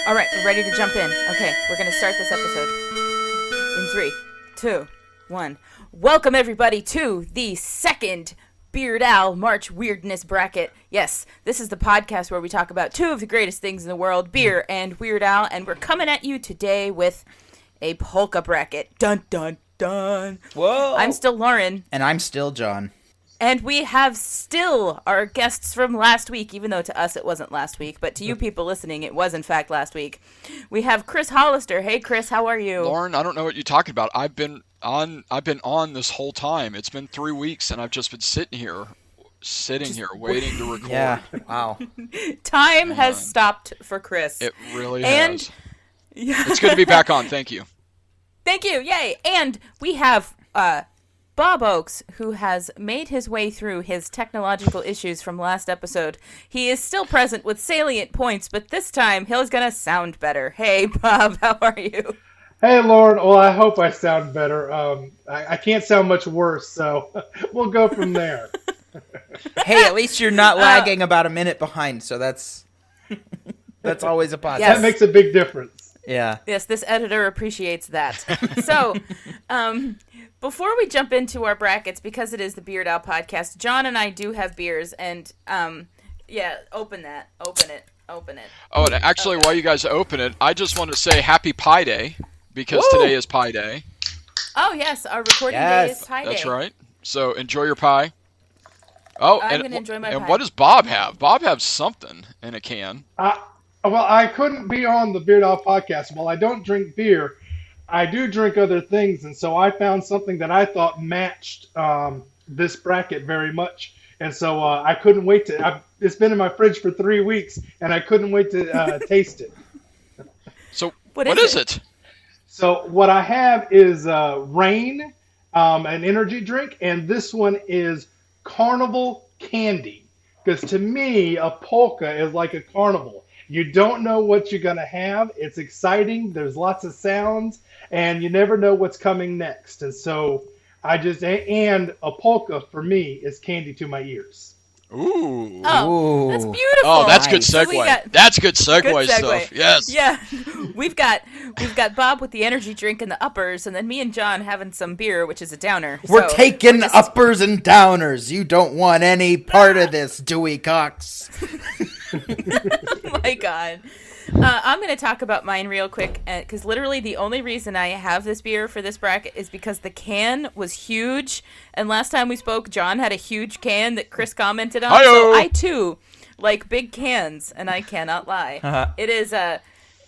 All right, we're ready to jump in. Okay, we're going to start this episode in 3, 2, 1. Welcome, everybody, to the second Beard Al March Weirdness bracket. Yes, this is the podcast where we talk about two of the greatest things in the world, beer and Weird Al, and we're coming at you today with a polka bracket. Dun, dun, dun. Whoa. I'm still Lauren. And I'm still John. And we have still our guests from last week, even though to us it wasn't last week, but to you people listening, it was in fact last week. We have Chris Hollister. Hey, Chris, how are you? Lauren, I don't know what you're talking about. I've been on this whole time. It's been 3 weeks, and I've just been sitting here waiting to record. Yeah, wow. Time has stopped for Chris. It really and, has. Yeah. It's good to be back on. Thank you. Thank you. Yay. And we have Bob Oakes, who has made his way through his technological issues from last episode. He is still present with salient points, but this time he's going to sound better. Hey, Bob, how are you? Hey, Lauren. Well, I hope I sound better. I can't sound much worse, so we'll go from there. Hey, at least you're not lagging about a minute behind, so that's always a positive. Yes. That makes a big difference. Yeah. Yes, this editor appreciates that. So, before we jump into our brackets, because it is the Beard Al podcast, John and I do have beers, and open it. Oh, and actually, while you guys open it, I just want to say Happy Pie Day, because today is Pie Day. Oh, yes, our recording day is Pie Day. That's right. So enjoy your pie. Oh, I'm going to enjoy my pie. And what does Bob have? Bob has something in a can. Well, I couldn't be on the Beard Off podcast. Well, I don't drink beer. I do drink other things, and so I found something that I thought matched this bracket very much. And so I couldn't wait to. It's been in my fridge for 3 weeks, and I couldn't wait to taste it. So what is it? So what I have is Rain, an energy drink, and this one is Carnival Candy. Because to me, a polka is like a carnival. You don't know what you're going to have. It's exciting. There's lots of sounds, and you never know what's coming next. And so and a polka for me is candy to my ears. Ooh. Oh, that's beautiful. Oh, that's good So segue. That's good segue stuff. Yes. Yeah. We've got Bob with the energy drink and the uppers, and then me and John having some beer, which is a downer. We're taking uppers and downers. You don't want any part of this, Dewey Cox. My God. I'm going to talk about mine real quick, because literally the only reason I have this beer for this bracket is because the can was huge, and last time we spoke, John had a huge can that Chris commented on, Hi-yo. so I too like big cans, and I cannot lie. Uh-huh.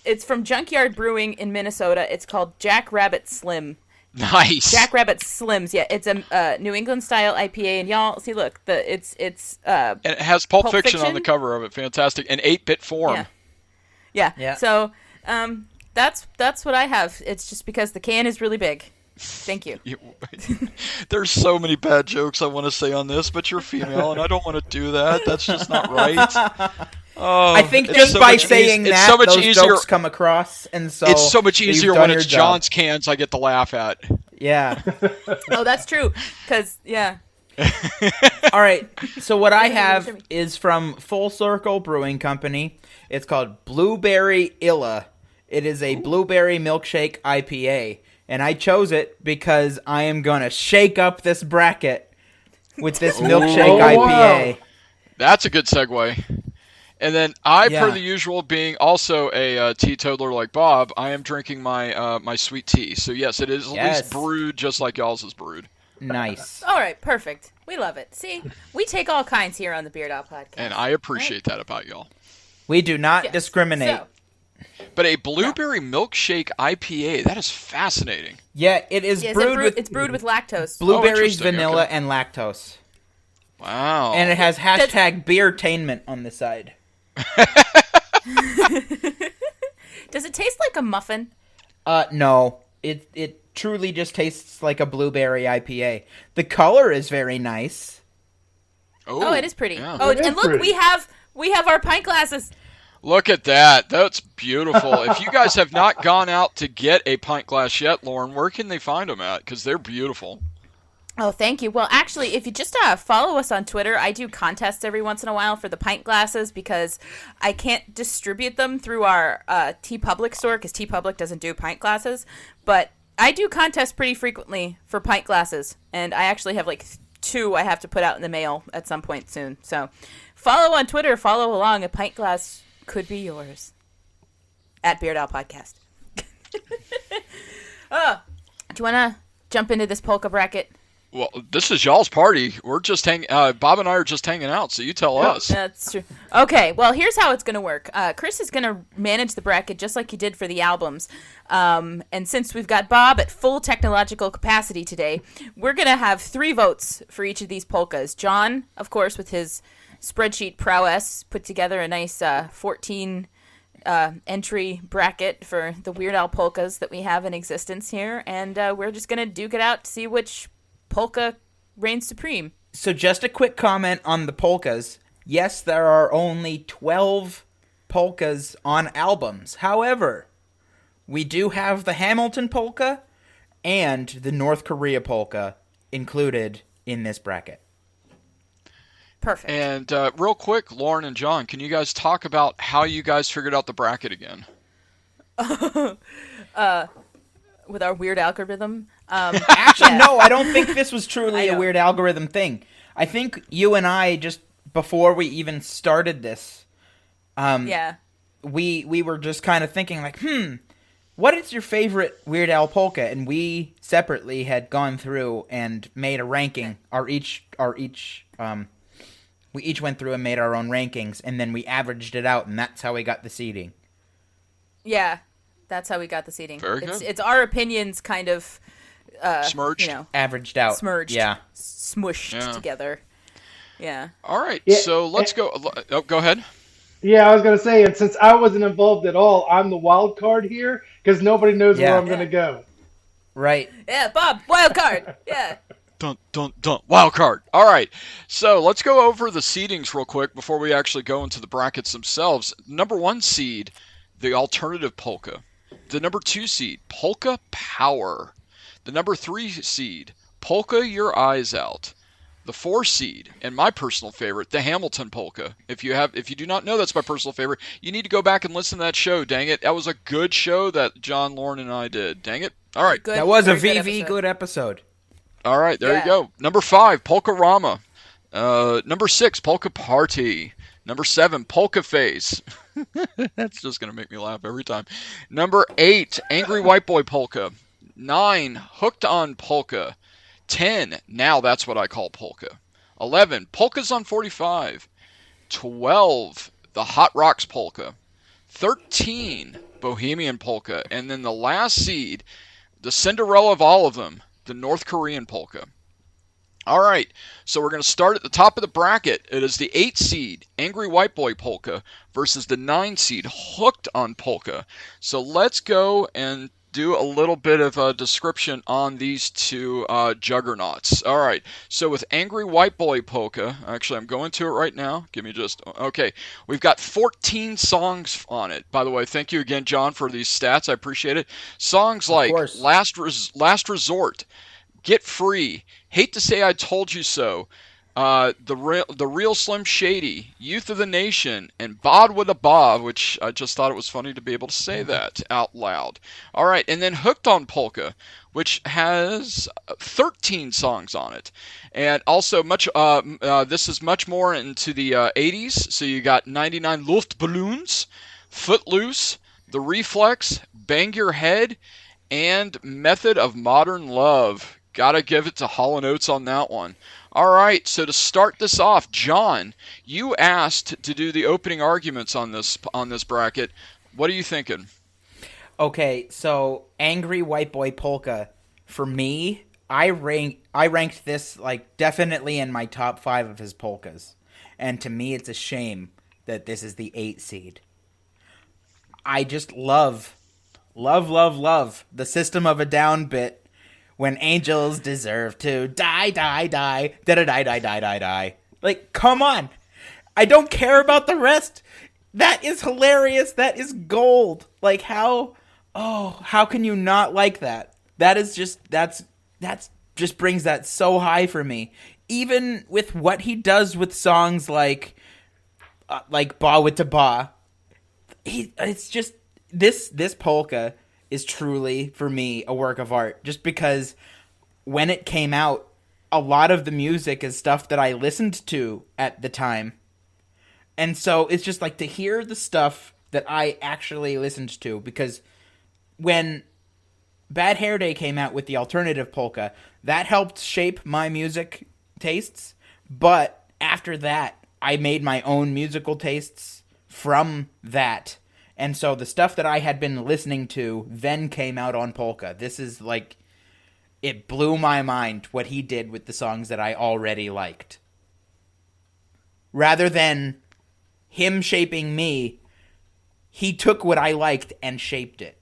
It's from Junkyard Brewing in Minnesota. It's called Jack Rabbit Slim. Nice. Jack Rabbit Slims, yeah. It's a New England style IPA, and y'all see, look, it's and it has Pulp Fiction on the cover of it. Fantastic. In 8-bit form. Yeah. So, that's what I have. It's just because the can is really big. Thank you. There's so many bad jokes I want to say on this, but you're female, and I don't want to do that. That's just not right. Oh, I think just by saying that, those jokes come across, and so it's so much easier when it's job. John's cans I get to laugh at. Yeah. Oh, that's true. Because, yeah. All right. So what I have is from Full Circle Brewing Company. It's called Blueberry Illa. It is a blueberry milkshake IPA. And I chose it because I am going to shake up this bracket with this milkshake IPA. Wow. That's a good segue. And then per the usual, being also a teetotaler like Bob, I am drinking my my sweet tea. So yes, it is at least brewed just like y'all's is brewed. Nice. All right, perfect. We love it. See, we take all kinds here on the Beard Out podcast. And I appreciate that about y'all. We do not discriminate. So, But a blueberry milkshake IPA, that is fascinating. Yeah, it is brewed it's brewed with lactose. blueberries, vanilla, and lactose. Wow. And it has hashtag beertainment on the side. Does it taste like a muffin? No. It truly just tastes like a blueberry IPA. The color is very nice. Oh, it is pretty. Yeah. Oh, and look, pretty. we have our pint glasses. Look at that. That's beautiful. If you guys have not gone out to get a pint glass yet, Lauren, where can they find them at? Because they're beautiful. Oh, thank you. Well, actually, if you just follow us on Twitter, I do contests every once in a while for the pint glasses because I can't distribute them through our TeePublic store because TeePublic doesn't do pint glasses. But I do contests pretty frequently for pint glasses, and I actually have like 2 I have to put out in the mail at some point soon. So follow on Twitter, follow along. A pint glass could be yours. At Beard Owl Podcast. Oh, do you want to jump into this polka bracket? Well, this is y'all's party. We're just Bob and I are just hanging out, so you tell us. That's true. Okay, well, here's how it's going to work. Chris is going to manage the bracket just like he did for the albums. And since we've got Bob at full technological capacity today, we're going to have 3 votes for each of these polkas. John, of course, with his spreadsheet prowess, put together a nice 14 entry bracket for the Weird Al polkas that we have in existence here. And we're just going to duke it out to see which polka reigns supreme. So just a quick comment on the polkas. Yes, there are only 12 polkas on albums. However, we do have the Hamilton polka and the North Korea polka included in this bracket. Perfect. And real quick, Lauren and John, can you guys talk about how you guys figured out the bracket again? With our weird algorithm. Actually, no, I don't think this was truly a weird algorithm thing. I think you and I, just before we even started this, we were just kind of thinking like, what is your favorite Weird Al polka? And we separately had gone through and made a ranking. We each went through and made our own rankings, and then we averaged it out, and that's how we got the seeding. Yeah. That's how we got the seating. Very good. It's our opinions kind of smirched, averaged out, smirched, smushed together. Yeah. All right. Yeah, so let's go. Oh, go ahead. Yeah, I was gonna say, and since I wasn't involved at all, I'm the wild card here because nobody knows where I'm gonna go. Right. Yeah, Bob, wild card. Yeah. Dun, dun, dun. Wild card. All right. So let's go over the seedings real quick before we actually go into the brackets themselves. Number 1 seed, the alternative polka. The number 2 seed, Polka Power. The number 3 seed, Polka Your Eyes Out. The 4 seed, and my personal favorite, the Hamilton polka. If you do not know that's my personal favorite, you need to go back and listen to that show. Dang it, that was a good show that John, Lauren, and I did. Dang it. All right. That was a VV good episode. All right, there you go. Number 5, Polka Rama. Number 6, Polka Party. Number 7, Polka Face. That's just going to make me laugh every time. Number 8, Angry White Boy Polka. 9, Hooked on Polka. 10, Now That's What I Call Polka. 11, Polkas on 45. 12, The Hot Rocks Polka. 13, Bohemian Polka. And then the last seed, the Cinderella of all of them, the North Korean Polka. All right, so we're going to start at the top of the bracket. It is the 8 seed, Angry White Boy Polka, versus the 9 seed, Hooked on Polka. So let's go and do a little bit of a description on these two juggernauts. All right, so with Angry White Boy Polka, actually I'm going to it right now. Give me just, okay. We've got 14 songs on it. By the way, thank you again, John, for these stats. I appreciate it. Songs like Last Resort, Get Free, Hate to Say I Told You So, the real Slim Shady, Youth of the Nation, and Bod with a Bob, which I just thought it was funny to be able to say that out loud. All right, and then Hooked on Polka, which has 13 songs on it, and also this is much more into the 80s. So you got 99 Luftballons, Footloose, The Reflex, Bang Your Head, and Method of Modern Love. Gotta give it to Hall & Oates on that one. All right, so to start this off, John, you asked to do the opening arguments on this bracket. What are you thinking? Okay, so Angry White Boy Polka, for me, I ranked this like definitely in my top 5 of his polkas. And to me, it's a shame that this is the 8 seed. I just love the System of a Down bit. When angels deserve to die, die, die, die. Like, come on. I don't care about the rest. That is hilarious. That is gold. Like, how can you not like that? That is just, that's just brings that so high for me. Even with what he does with songs like Ba with Ba, it's just this polka is truly for me a work of art. Just because when it came out, a lot of the music is stuff that I listened to at the time, and so it's just like to hear the stuff that I actually listened to. Because when Bad Hair Day came out with the alternative polka, that helped shape my music tastes, but after that, I made my own musical tastes from that. And so the stuff that I had been listening to then came out on polka. This is like, it blew my mind what he did with the songs that I already liked. Rather than him shaping me, he took what I liked and shaped it.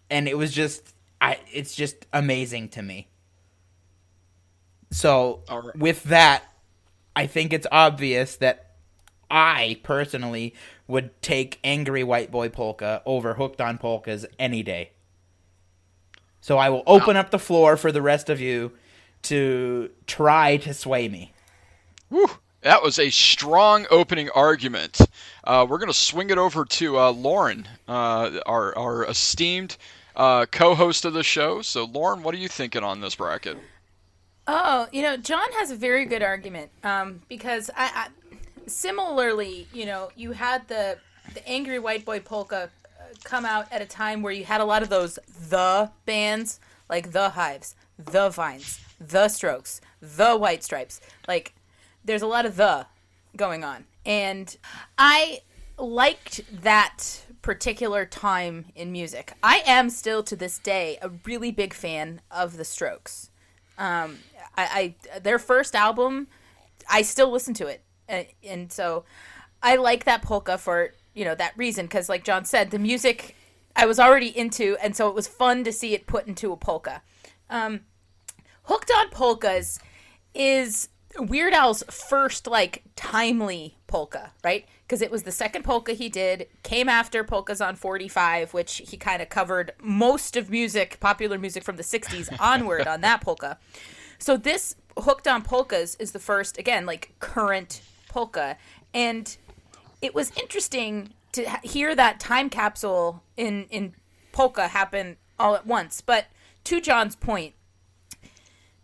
And it was just, it's just amazing to me. So, with that, I think it's obvious that I, personally, would take Angry White Boy Polka over Hooked on Polkas any day. So I will open up the floor for the rest of you to try to sway me. Whew. That was a strong opening argument. We're going to swing it over to Lauren, our esteemed co-host of the show. So, Lauren, what are you thinking on this bracket? Oh, John has a very good argument, because I similarly, you had the Angry White Boy Polka come out at a time where you had a lot of those the bands, like the Hives, the Vines, the Strokes, the White Stripes. Like, there's a lot of the going on. And I liked that particular time in music. I am still, to this day, a really big fan of the Strokes. Their first album, I still listen to it, and so I like that polka for that reason, because like John said, the music I was already into, and so it was fun to see it put into a polka. Hooked on Polkas is Weird Al's first timely polka, right? Because it was the second polka he did, came after Polkas on 45, which he kind of covered most of popular music from the 60s onward on that polka. So this Hooked on Polkas is the first, again, current polka. And it was interesting to hear that time capsule in polka happen all at once. But to John's point,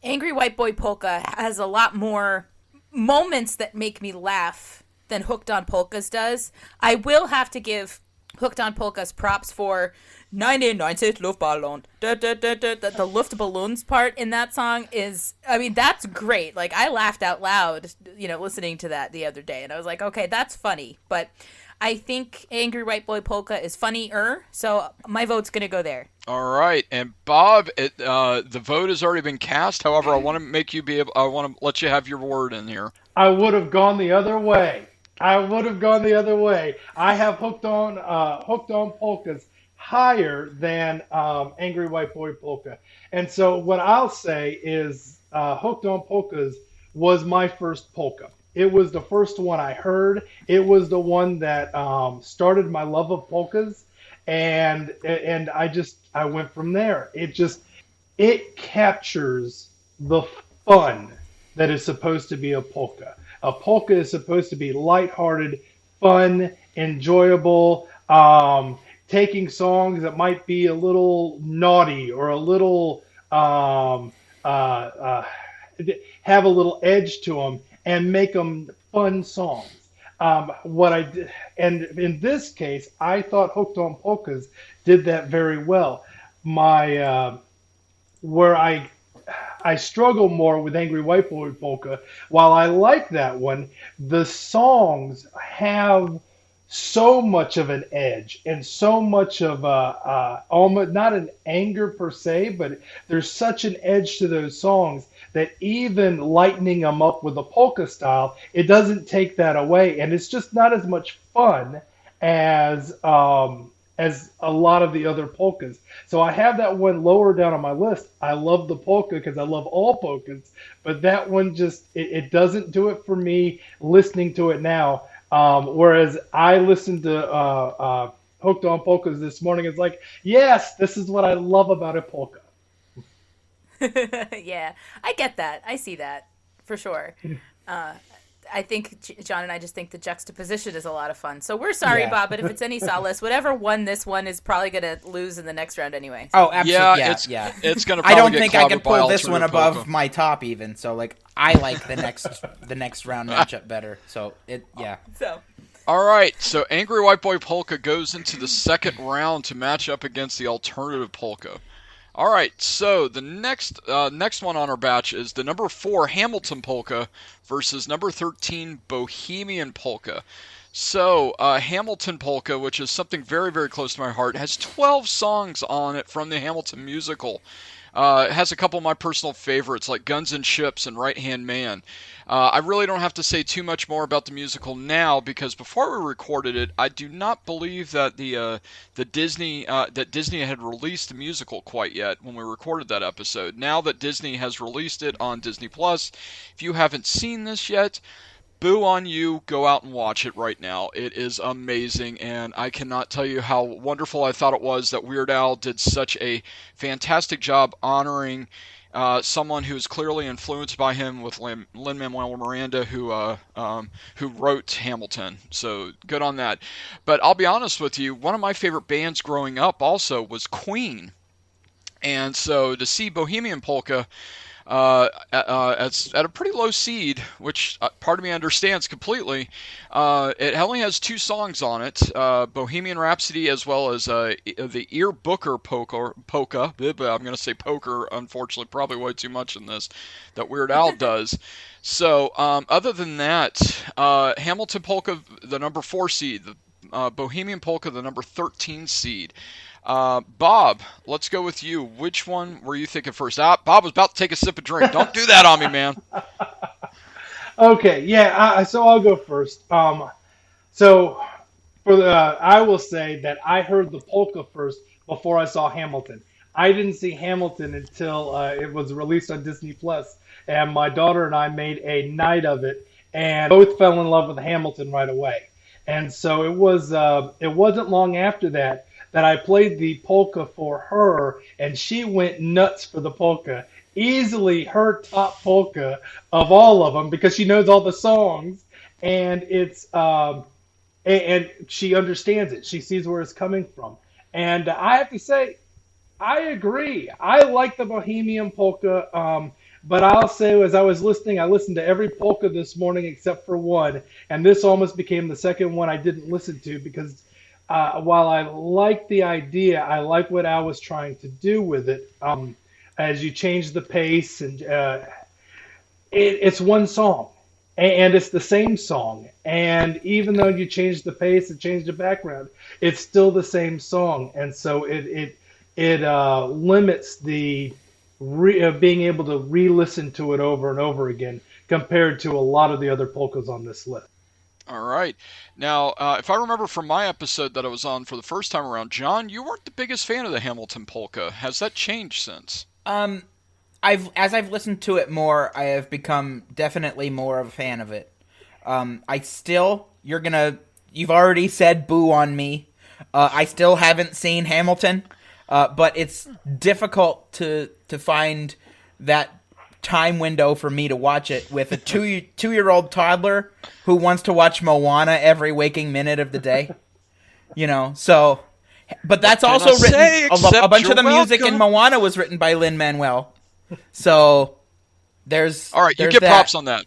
Angry White Boy Polka has a lot more moments that make me laugh than Hooked on Polkas does. I will have to give Hooked on Polkas props for 99 Luftballon. The Luftballons part in that song is, that's great. I laughed out loud, listening to that the other day, and I was like, okay, that's funny. But I think Angry White Boy Polka is funnier, so my vote's going to go there. All right, and Bob, the vote has already been cast. However, I want to let you have your word in here. I would have gone the other way. I have Hooked on Polkas higher than Angry White Boy Polka, and so what I'll say is Hooked on Polkas was my first polka. It was the first one I heard. It was the one that started my love of polkas, and I went from there. It captures the fun that is supposed to be a polka. A polka is supposed to be lighthearted, fun, enjoyable, taking songs that might be a little naughty or a little have a little edge to them and make them fun songs. And in this case, I thought Hooked on Polkas did that very well. Where I struggle more with Angry White Boy Polka. While I like that one, the songs have so much of an edge and so much of almost not an anger per se, but there's such an edge to those songs that even lightening them up with a polka style, it doesn't take that away, and it's just not as much fun as a lot of the other polkas. So I have that one lower down on my list. I love the polka because I love all polkas, but that one just it doesn't do it for me listening to it now. Whereas I listened to Hooked on Polkas this morning. It's like, yes, this is what I love about a polka. Yeah, I get that. I see that for sure. I think John and I just think the juxtaposition is a lot of fun. So we're sorry, Yeah. Bob, but if it's any solace, whatever won this one is probably going to lose in the next round anyway. Oh, absolutely. Yeah, it's going to. I don't think I can pull this one above my top even. So like, I like the next round matchup better. So So. All right, so Angry White Boy Polka goes into the second round to match up against the alternative polka. All right, so the next one on our batch is the number 4 Hamilton Polka versus number 13 Bohemian Polka. So Hamilton Polka, which is something very, very close to my heart, has 12 songs on it from the Hamilton musical. It has a couple of my personal favorites like Guns and Ships and Right Hand Man. I really don't have to say too much more about the musical now because before we recorded it, I do not believe that the Disney had released the musical quite yet when we recorded that episode. Now that Disney has released it on Disney Plus, if you haven't seen this yet, boo on you, go out and watch it right now. It is amazing, and I cannot tell you how wonderful I thought it was that Weird Al did such a fantastic job honoring someone who is clearly influenced by him with Lin-Manuel Miranda, who wrote Hamilton. So good on that. But I'll be honest with you, one of my favorite bands growing up also was Queen. And so to see Bohemian Polka at a pretty low seed, which part of me understands completely. It only has 2 songs on it, Bohemian Rhapsody as well as the Ear Booker Polka. I'm going to say poker, unfortunately, probably way too much in this, that Weird Al does. So other than that, Hamilton Polka, the number 4 seed, the Bohemian Polka, the number 13 seed. Bob, let's go with you. Which one were you thinking first? Bob was about to take a sip of drink. Don't do that on me, man. Okay, yeah. So I'll go first. So I will say that I heard the polka first before I saw Hamilton. I didn't see Hamilton until it was released on Disney Plus, and my daughter and I made a night of it, and both fell in love with Hamilton right away. And so it wasn't long after that I played the polka for her, and she went nuts for the polka. Easily her top polka of all of them because she knows all the songs, and and she understands it. She sees where it's coming from. And I have to say, I agree. I like the Bohemian Polka, but I'll say as I was listening, I listened to every polka this morning except for one, and this almost became the second one I didn't listen to because while I like the idea, I like what Al was trying to do with it. As you change the pace, and it's one song, and it's the same song. And even though you change the pace and change the background, it's still the same song. And so it limits the being able to re-listen to it over and over again compared to a lot of the other polkas on this list. All right. Now, if I remember from my episode that I was on for the first time around, John, you weren't the biggest fan of the Hamilton polka. Has that changed since? As I've listened to it more, I have become definitely more of a fan of it. You've already said boo on me. I still haven't seen Hamilton, but it's difficult to find that time window for me to watch it with a two-year-old toddler who wants to watch Moana every waking minute of the day. So, but that's also written. A bunch of the music in Moana was written by Lin-Manuel. So there's all right. You get props on that.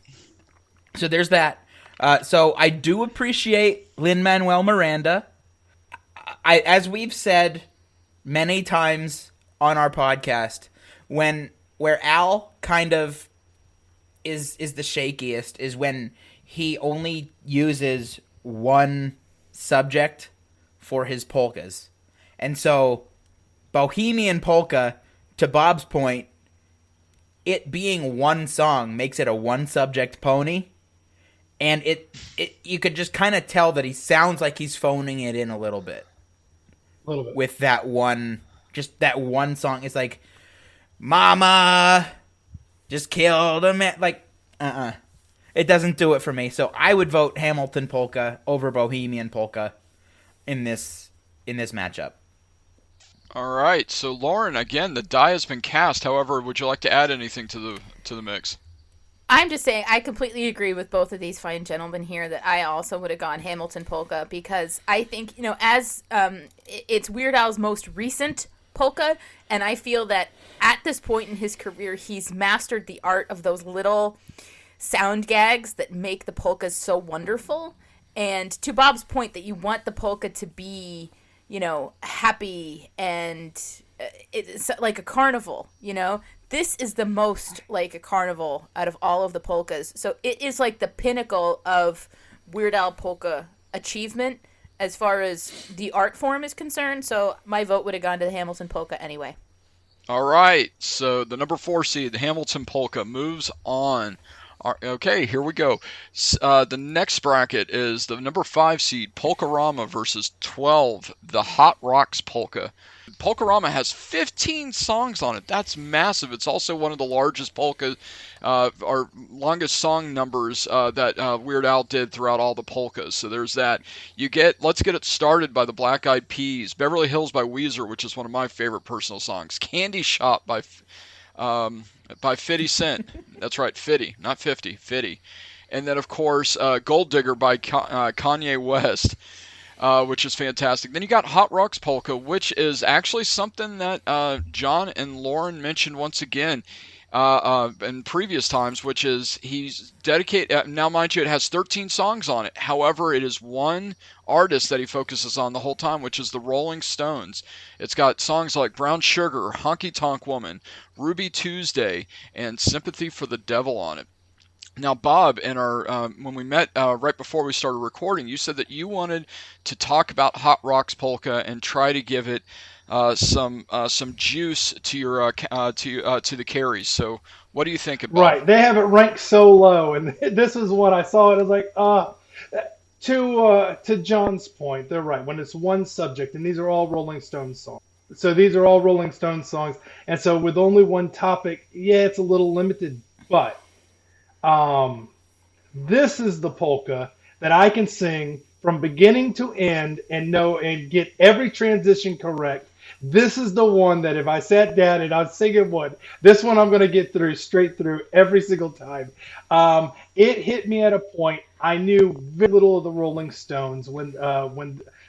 So there's that. So I do appreciate Lin-Manuel Miranda. As we've said many times on our podcast, where Al kind of is the shakiest is when he only uses one subject for his polkas. And so Bohemian Polka, to Bob's point, it being one song makes it a one subject pony. And it you could just kind of tell that he sounds like he's phoning it in a little bit. With that one song. It's like, Mama just killed a man. Like, it doesn't do it for me. So I would vote Hamilton Polka over Bohemian Polka in this matchup. All right. So Lauren, again, the die has been cast. However, would you like to add anything to the mix? I'm just saying, I completely agree with both of these fine gentlemen here that I also would have gone Hamilton Polka, because I think, as it's Weird Al's most recent polka, and I feel that at this point in his career, he's mastered the art of those little sound gags that make the polkas so wonderful. And to Bob's point that you want the polka to be, happy and it's like a carnival, This is the most like a carnival out of all of the polkas. So it is like the pinnacle of Weird Al polka achievement as far as the art form is concerned. So my vote would have gone to the Hamilton polka anyway. All right. So the number 4 seed, the Hamilton polka, moves on. Okay, here we go. The next bracket is the number 5 seed, Polkarama versus 12, the Hot Rocks polka. Polkarama has 15 songs on it. That's massive. It's also one of the largest polka, or longest song numbers that Weird Al did throughout all the polkas. So there's that. You get Let's Get It Started by the Black Eyed Peas, Beverly Hills by Weezer, which is one of my favorite personal songs, Candy Shop by 50 Cent. That's right, 50, not 50, 50. And then, of course, Gold Digger by Kanye West, which is fantastic. Then you got Hot Rocks Polka, which is actually something that John and Lauren mentioned once again in previous times, which is he's dedicated. Now, mind you, it has 13 songs on it. However, it is one artist that he focuses on the whole time, which is the Rolling Stones. It's got songs like Brown Sugar, Honky Tonk Woman, Ruby Tuesday, and Sympathy for the Devil on it. Now, Bob, in our when we met right before we started recording, you said that you wanted to talk about Hot Rocks Polka and try to give it some juice to your to the carries. So, what do you think about? Right, they have it ranked so low, and this is what I saw. It was like, to John's point, they're right. When it's one subject, and these are all Rolling Stones songs. So these are all Rolling Stones songs, and so with only one topic, yeah, it's a little limited, but. This is the polka that I can sing from beginning to end and know and get every transition correct. This is the one that if I sat down and I was singing one, this one I'm going to get through straight through every single time. It hit me at a point. I knew very little of the Rolling Stones when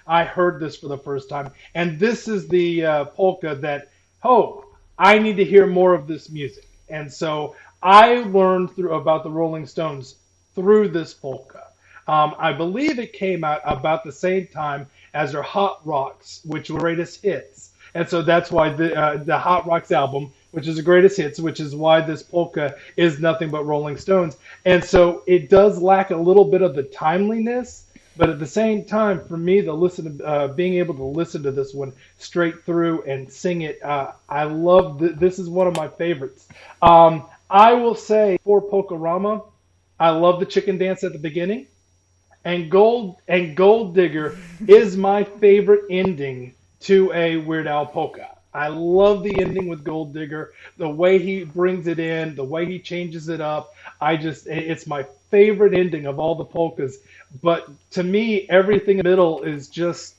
I heard this for the first time. And this is the polka that, I need to hear more of this music. And so I learned about the Rolling Stones through this polka. I believe it came out about the same time as their Hot Rocks, which were greatest hits. And so that's why the Hot Rocks album, which is the greatest hits, which is why this polka is nothing but Rolling Stones. And so it does lack a little bit of the timeliness, but at the same time, for me, being able to listen to this one straight through and sing it, I love this is one of my favorites. I will say for Polkarama, I love the chicken dance at the beginning, and Gold Digger is my favorite ending to a Weird Al polka. I love the ending with Gold Digger, the way he brings it in, the way he changes it up. It's my favorite ending of all the polkas. But to me, everything in the middle is just,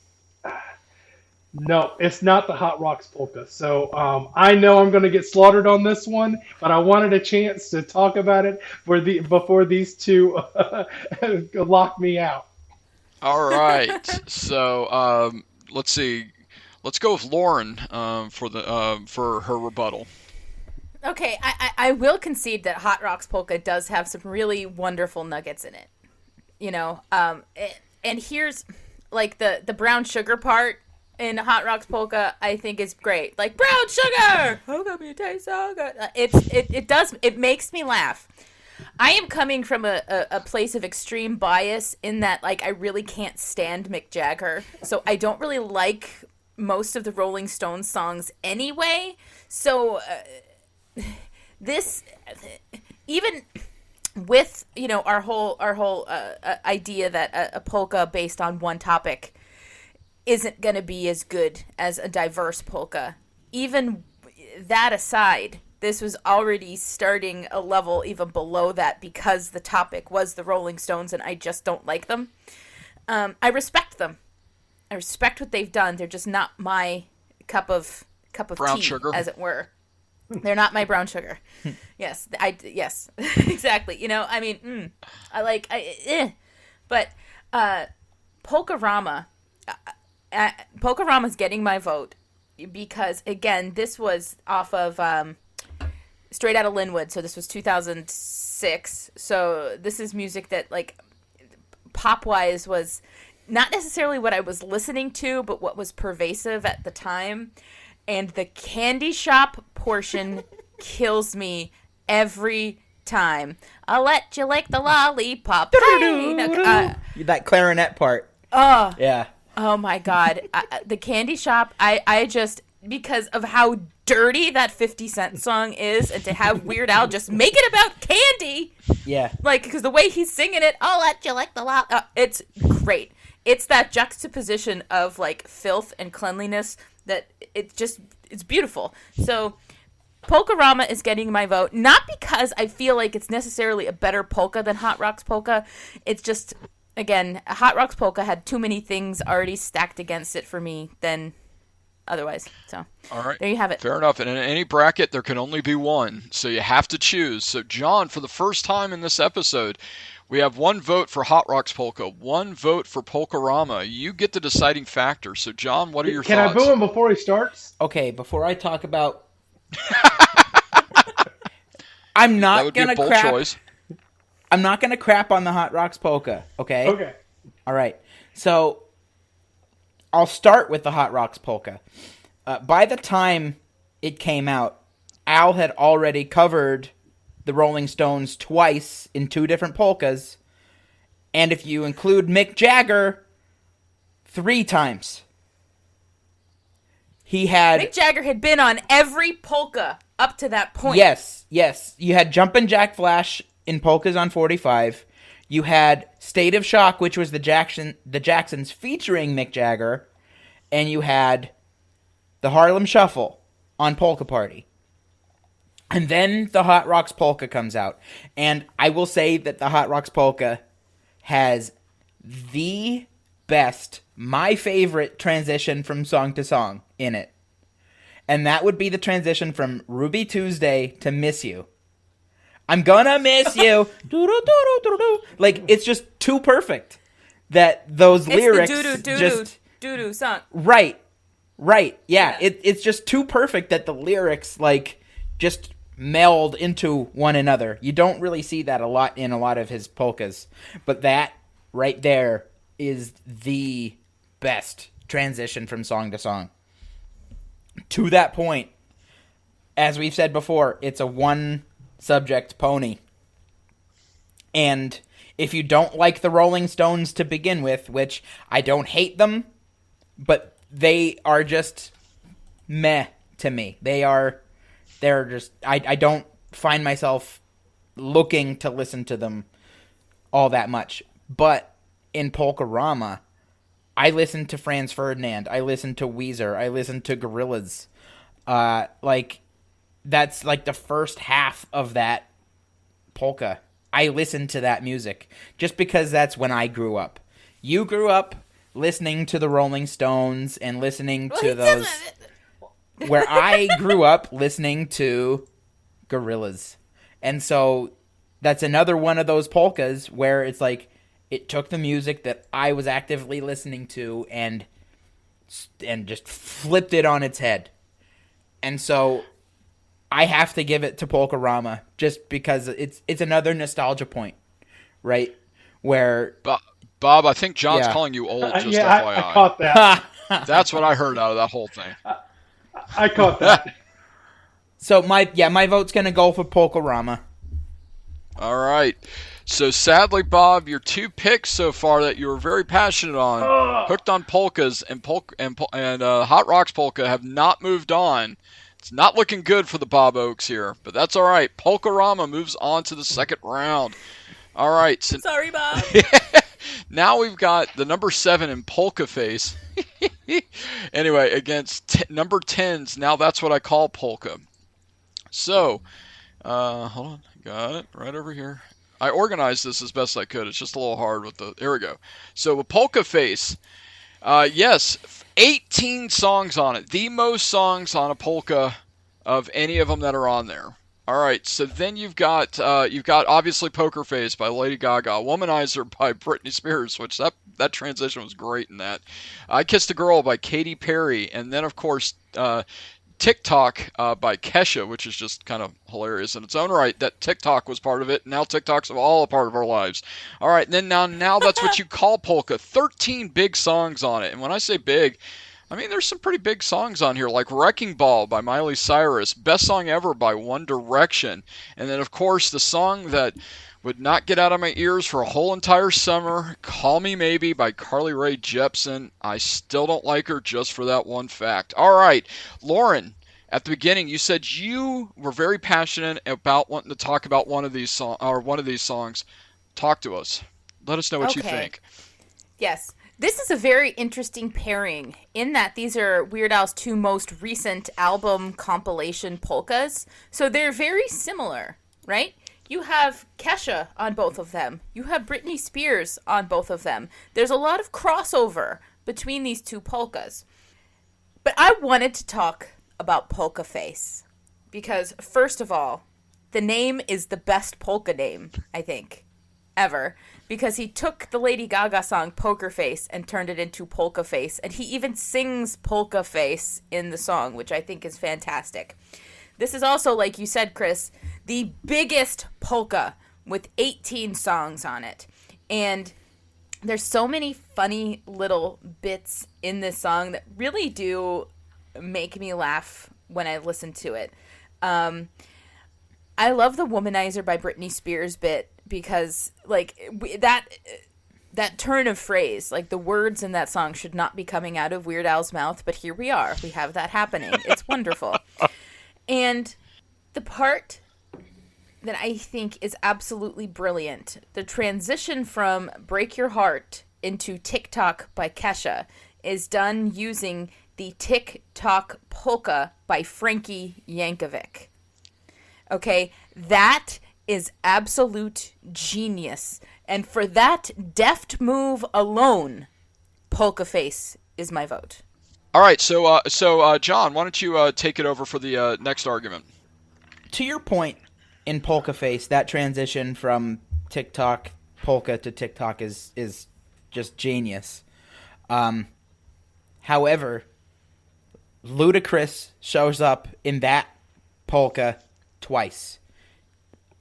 no, it's not the Hot Rocks polka. So I know I'm going to get slaughtered on this one, but I wanted a chance to talk about it before these two lock me out. All right. So let's see. Let's go with Lauren for her rebuttal. Okay, I will concede that Hot Rocks polka does have some really wonderful nuggets in it. And here's like the brown sugar part in Hot Rocks polka, I think is great. Like, brown sugar, how come you taste so good? It makes me laugh. I am coming from a place of extreme bias in that, like, I really can't stand Mick Jagger, so I don't really like most of the Rolling Stones songs anyway. So this, even with our whole idea that a polka based on one topic isn't going to be as good as a diverse polka, even that aside, this was already starting a level even below that because the topic was the Rolling Stones and I just don't like them. I respect them. I respect what they've done. They're just not my cup of brown tea, sugar, as it were. They're not my brown sugar. Yes, exactly. You know, I mean, but Polkarama, Polkarama's getting my vote because again, this was off of Straight Outta Linwood, so this was 2006. So this is music that, like, pop-wise was not necessarily what I was listening to, but what was pervasive at the time. And the candy shop portion kills me every time. I'll let you lick the lollipop. That clarinet part. Oh. Yeah. Oh, my God. The candy shop, I just, because of how dirty that 50 Cent song is, and to have Weird Al just make it about candy. Yeah. Like, because the way he's singing it, I'll let you lick the lollipop. It's great. It's that juxtaposition of, like, filth and cleanliness that it's beautiful. So Polkarama is getting my vote, not because I feel like it's necessarily a better polka than Hot Rocks Polka. It's just, again, Hot Rocks Polka had too many things already stacked against it for me than otherwise. So all right, there you have it. Fair enough. And in any bracket, there can only be one, so you have to choose. So John, for the first time in this episode, we have one vote for Hot Rocks Polka, one vote for Polkarama. You get the deciding factor. So, John, what are your thoughts? Can I boo him before he starts? Okay, before I talk about... I'm not going to crap... Choice. I'm not going to crap on the Hot Rocks Polka, okay? Okay. All right. So, I'll start with the Hot Rocks Polka. By the time it came out, Al had already covered the Rolling Stones twice in 2 different polkas, and if you include Mick Jagger, 3 times. Mick Jagger had been on every polka up to that point. Yes. You had Jumpin' Jack Flash in Polkas on 45. You had State of Shock, which was the Jacksons featuring Mick Jagger, and you had the Harlem Shuffle on Polka Party. And then the Hot Rocks Polka comes out. And I will say that the Hot Rocks Polka has the best, my favorite transition from song to song in it. And that would be the transition from Ruby Tuesday to Miss You. I'm gonna miss you. Like, it's just too perfect that those lyrics just... doo-doo song. Right. Yeah. It's just too perfect that the lyrics, like, just meld into one another. You don't really see that a lot in a lot of his polkas, but that right there is the best transition from song to song. To that point, as we've said before, it's a one subject pony. And if you don't like the Rolling Stones to begin with, which I don't hate them, but they are just meh to me. They're just, I don't find myself looking to listen to them all that much. But in Polkarama, I listen to Franz Ferdinand, I listen to Weezer, I listen to Gorillaz. Like, that's like the first half of that polka. I listen to that music just because that's when I grew up. You grew up listening to the Rolling Stones and listening to those... where I grew up listening to Gorillaz. And so that's another one of those polkas where it's like it took the music that I was actively listening to and just flipped it on its head. And so I have to give it to Polkarama just because it's another nostalgia point, right? Where Bob, I think John's calling you old, just yeah, FYI. I caught that. That's what I heard out of that whole thing. I caught that. So my vote's gonna go for Polkarama. All right. So sadly, Bob, your 2 picks so far that you were very passionate on, Hooked on Polkas and Hot Rocks Polka, have not moved on. It's not looking good for the Bob Oaks here, but that's all right. Polkarama moves on to the second round. All right. So, sorry, Bob. now we've got the number 7 in Polka Face. Anyway, against number 10s. Now that's what I call polka. So, hold on. Got it right over here. I organized this as best I could. It's just a little hard with the... There we go. So, with Polka Face, yes, 18 songs on it. The most songs on a polka of any of them that are on there. All right, so then you've got obviously Poker Face by Lady Gaga, Womanizer by Britney Spears, which that transition was great in that. I Kissed a Girl by Katy Perry, and then of course TikTok by Kesha, which is just kind of hilarious in its own right that TikTok was part of it. Now TikTok's all a part of our lives. All right, and then now that's what you call polka. 13 big songs on it, and when I say big, I mean, there's some pretty big songs on here, like Wrecking Ball by Miley Cyrus, Best Song Ever by One Direction, and then, of course, the song that would not get out of my ears for a whole entire summer, Call Me Maybe by Carly Rae Jepsen. I still don't like her just for that one fact. All right, Lauren, at the beginning, you said you were very passionate about wanting to talk about one of these songs. Talk to us. Let us know what you think. Yes. This is a very interesting pairing in that these are Weird Al's 2 most recent album compilation polkas. So they're very similar, right? You have Kesha on both of them. You have Britney Spears on both of them. There's a lot of crossover between these 2 polkas. But I wanted to talk about Polka Face because, first of all, the name is the best polka name, I think, ever. Because he took the Lady Gaga song Poker Face and turned it into Polka Face. And he even sings Polka Face in the song, which I think is fantastic. This is also, like you said, Chris, the biggest polka with 18 songs on it. And there's so many funny little bits in this song that really do make me laugh when I listen to it. I love the Womanizer by Britney Spears bit because, like, that turn of phrase, like, the words in that song should not be coming out of Weird Al's mouth, but here we are. We have that happening. It's wonderful. And the part that I think is absolutely brilliant, the transition from Break Your Heart into TikTok by Kesha is done using the TikTok polka by Frankie Yankovic. Okay, that is absolute genius. And for that deft move alone, Polka Face is my vote. All right, so John, why don't you take it over for the next argument? To your point, in Polka Face, that transition from TikTok polka to TikTok is just genius. However, Ludacris shows up in that polka twice.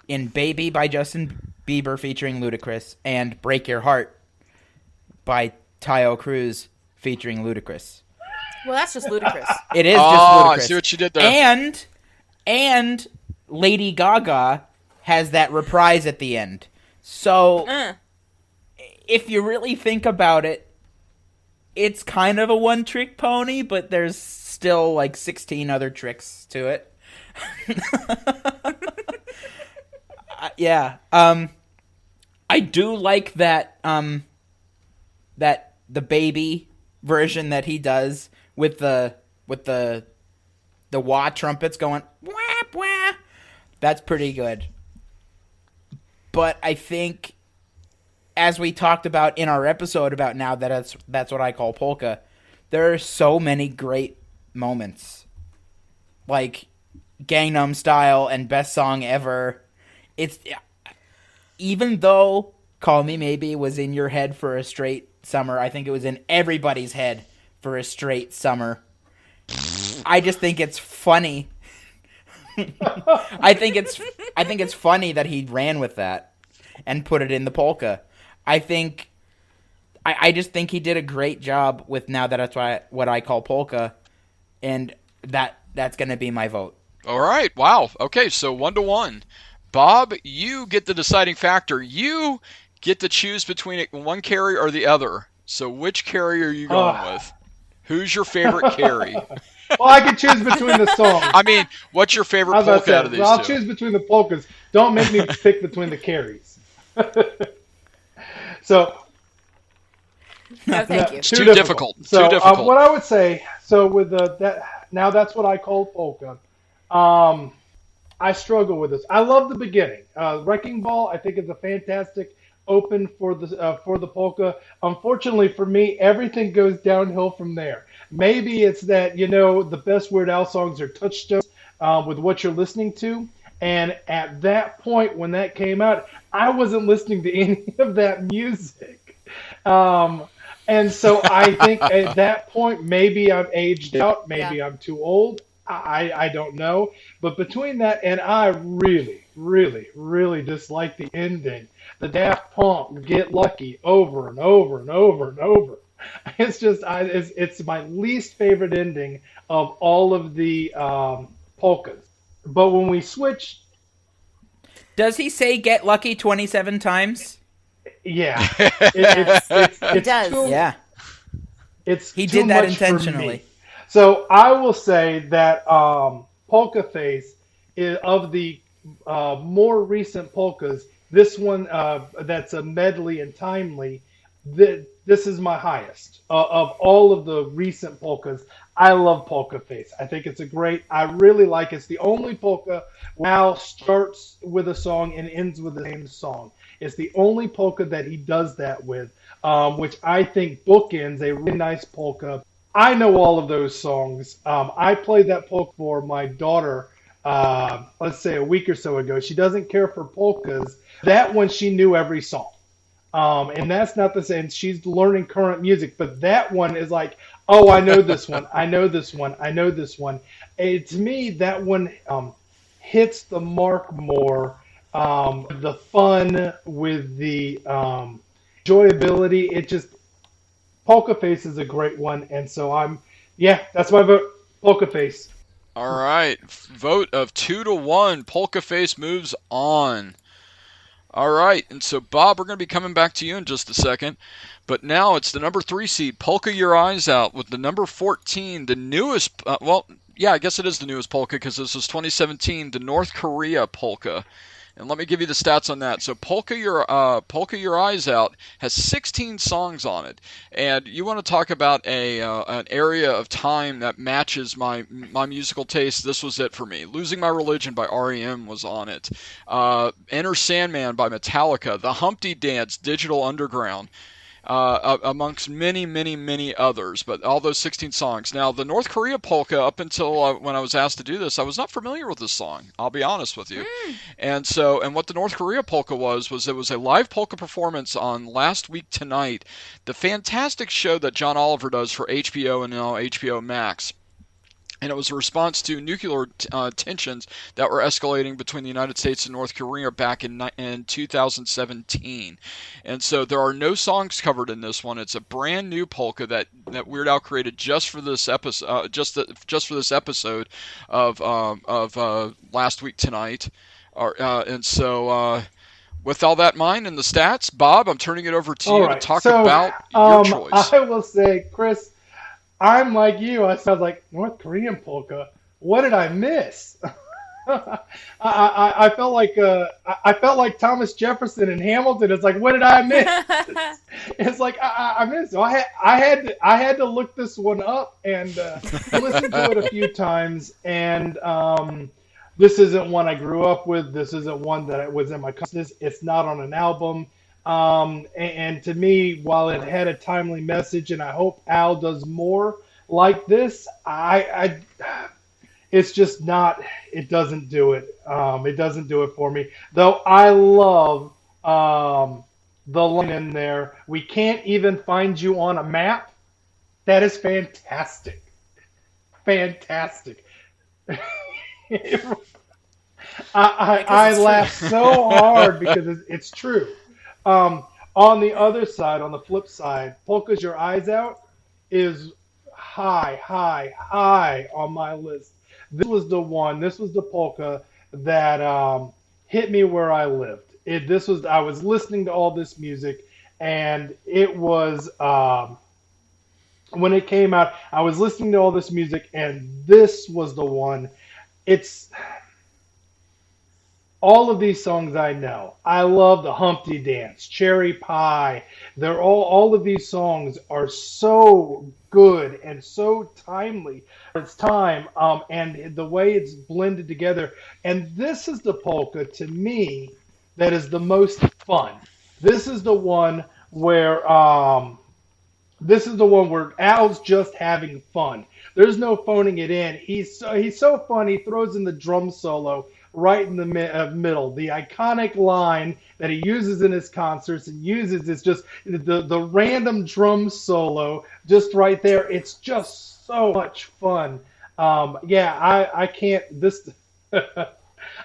In Baby by Justin Bieber featuring Ludacris and Break Your Heart by Tayo Cruz featuring Ludacris. Well, that's just Ludacris. It is just Ludacris. I see what you did there. And Lady Gaga has that reprise at the end. So, if you really think about it, it's kind of a one-trick pony, but there's still like 16 other tricks to it. Yeah. I do like that that the Baby version that he does with the wah trumpets going wah wah. That's pretty good. But I think, as we talked about in our episode about now that that's what I call polka, there are so many great moments. Like Gangnam Style and Best Song Ever. It's, even though Call Me Maybe was in your head for a straight summer, I think it was in everybody's head for a straight summer. I just think it's funny. I think it's funny that he ran with that and put it in the polka. I just think he did a great job with Now That That's what I call polka, and that's going to be my vote. All right. Wow. Okay, so 1-1. Bob, you get the deciding factor. You get to choose between one carry or the other. So which carry are you going with? Who's your favorite carry? Well, I can choose between the songs. I mean, what's your favorite polka out of these I'll two? choose between the polkas. Don't make me pick between the carries. So, No, thank you. It's too difficult. So, Too difficult. what I would say, so with that, Now That's What I Call Polka. I struggle with this. I love the beginning. Wrecking Ball, I think, is a fantastic open for the polka. Unfortunately for me, everything goes downhill from there. Maybe it's that the best Weird Al songs are touchstones with what you're listening to, and at that point when that came out, I wasn't listening to any of that music. And so I think at that point, maybe I'm aged out, maybe I'm too old. I don't know. But between that and I really, really, really dislike the ending. The Daft Punk Get Lucky over and over and over and over. It's just, it's my least favorite ending of all of the polkas. But when we switch. Does he say get lucky 27 times? Yeah. He does. Yeah. He did that intentionally. So I will say that Polka Face is of the more recent polkas. This one that's a medley and timely. This is my highest of all of the recent polkas. I love Polka Face. I think it's I really like it. It's the only polka Al starts with a song and ends with the same song. It's the only polka that he does that with, which I think bookends a really nice polka. I know all of those songs. I played that polka for my daughter, let's say a week or so ago. She doesn't care for polkas. That one, she knew every song. And that's not the same. She's learning current music, but that one is like, oh, I know this one. I know this one. I know this one. To me, that one hits the mark more. The fun with the enjoyability. It just, Polka Face is a great one. And so that's my vote. Polka Face. All right. Vote of 2-1. Polka Face moves on. All right, and so Bob, we're going to be coming back to you in just a second, but now it's the number 3 seed, Polka Your Eyes Out, with the number 14, the newest, I guess it is the newest polka because this was 2017, the North Korea polka. And let me give you the stats on that. So Polka Your Eyes Out has 16 songs on it, and you want to talk about an area of time that matches my musical taste. This was it for me. Losing My Religion by REM was on it. Enter Sandman by Metallica. The Humpty Dance, Digital Underground. Amongst many, many, many others, but all those 16 songs. Now, the North Korea polka, up until when I was asked to do this, I was not familiar with this song. I'll be honest with you. And what the North Korea polka was it was a live polka performance on Last Week Tonight, the fantastic show that John Oliver does for HBO and now HBO Max. And it was a response to nuclear tensions that were escalating between the United States and North Korea back in 2017. And so there are no songs covered in this one. It's a brand new polka that Weird Al created just for this episode, just for this episode of Last Week Tonight. With all that in mind and the stats, Bob, I'm turning it over to you to talk about your choice. I will say, Chris, I'm like you. I was like, North Korean polka. What did I miss? I felt like Thomas Jefferson in Hamilton. It's like, what did I miss? It's like I missed. So I had to look this one up and listen to it a few times. And this isn't one I grew up with. This isn't one that was in my consciousness. It's not on an album. And to me, while it had a timely message, and I hope Al does more like this, it's just not. It doesn't do it. It doesn't do it for me. Though I love the line in there. We can't even find you on a map. That is fantastic. Fantastic. I laugh so hard because it's true. On the other side, on the flip side, Polka's Your Eyes Out is high on my list. This was the polka that hit me where I lived. I was listening to all this music, and it was, when it came out, I was listening to all this music, and this was the one. It's all of these songs I know. I love the Humpty Dance, Cherry Pie. They're all of these songs are so good and so timely. It's time, and the way it's blended together. And this is the polka to me that is the most fun. This is the one where Al's just having fun. There's no phoning it in. He's so fun. He throws in the drum solo right in the middle. The iconic line that he uses in his concerts and uses is just the random drum solo just right there. It's just so much fun. I can't this.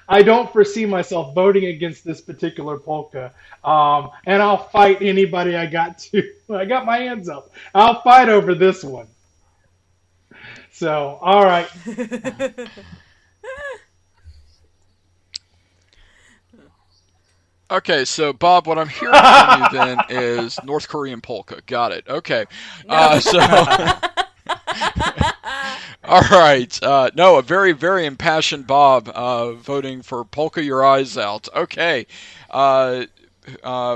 I don't foresee myself voting against this particular polka, and I'll fight anybody I got my hands up. I'll fight over this one. So, all right. Okay, so Bob, what I'm hearing from you then is North Korean polka. Got it. Okay. All right. No, a very, very impassioned Bob voting for Polka Your Eyes Out. Okay.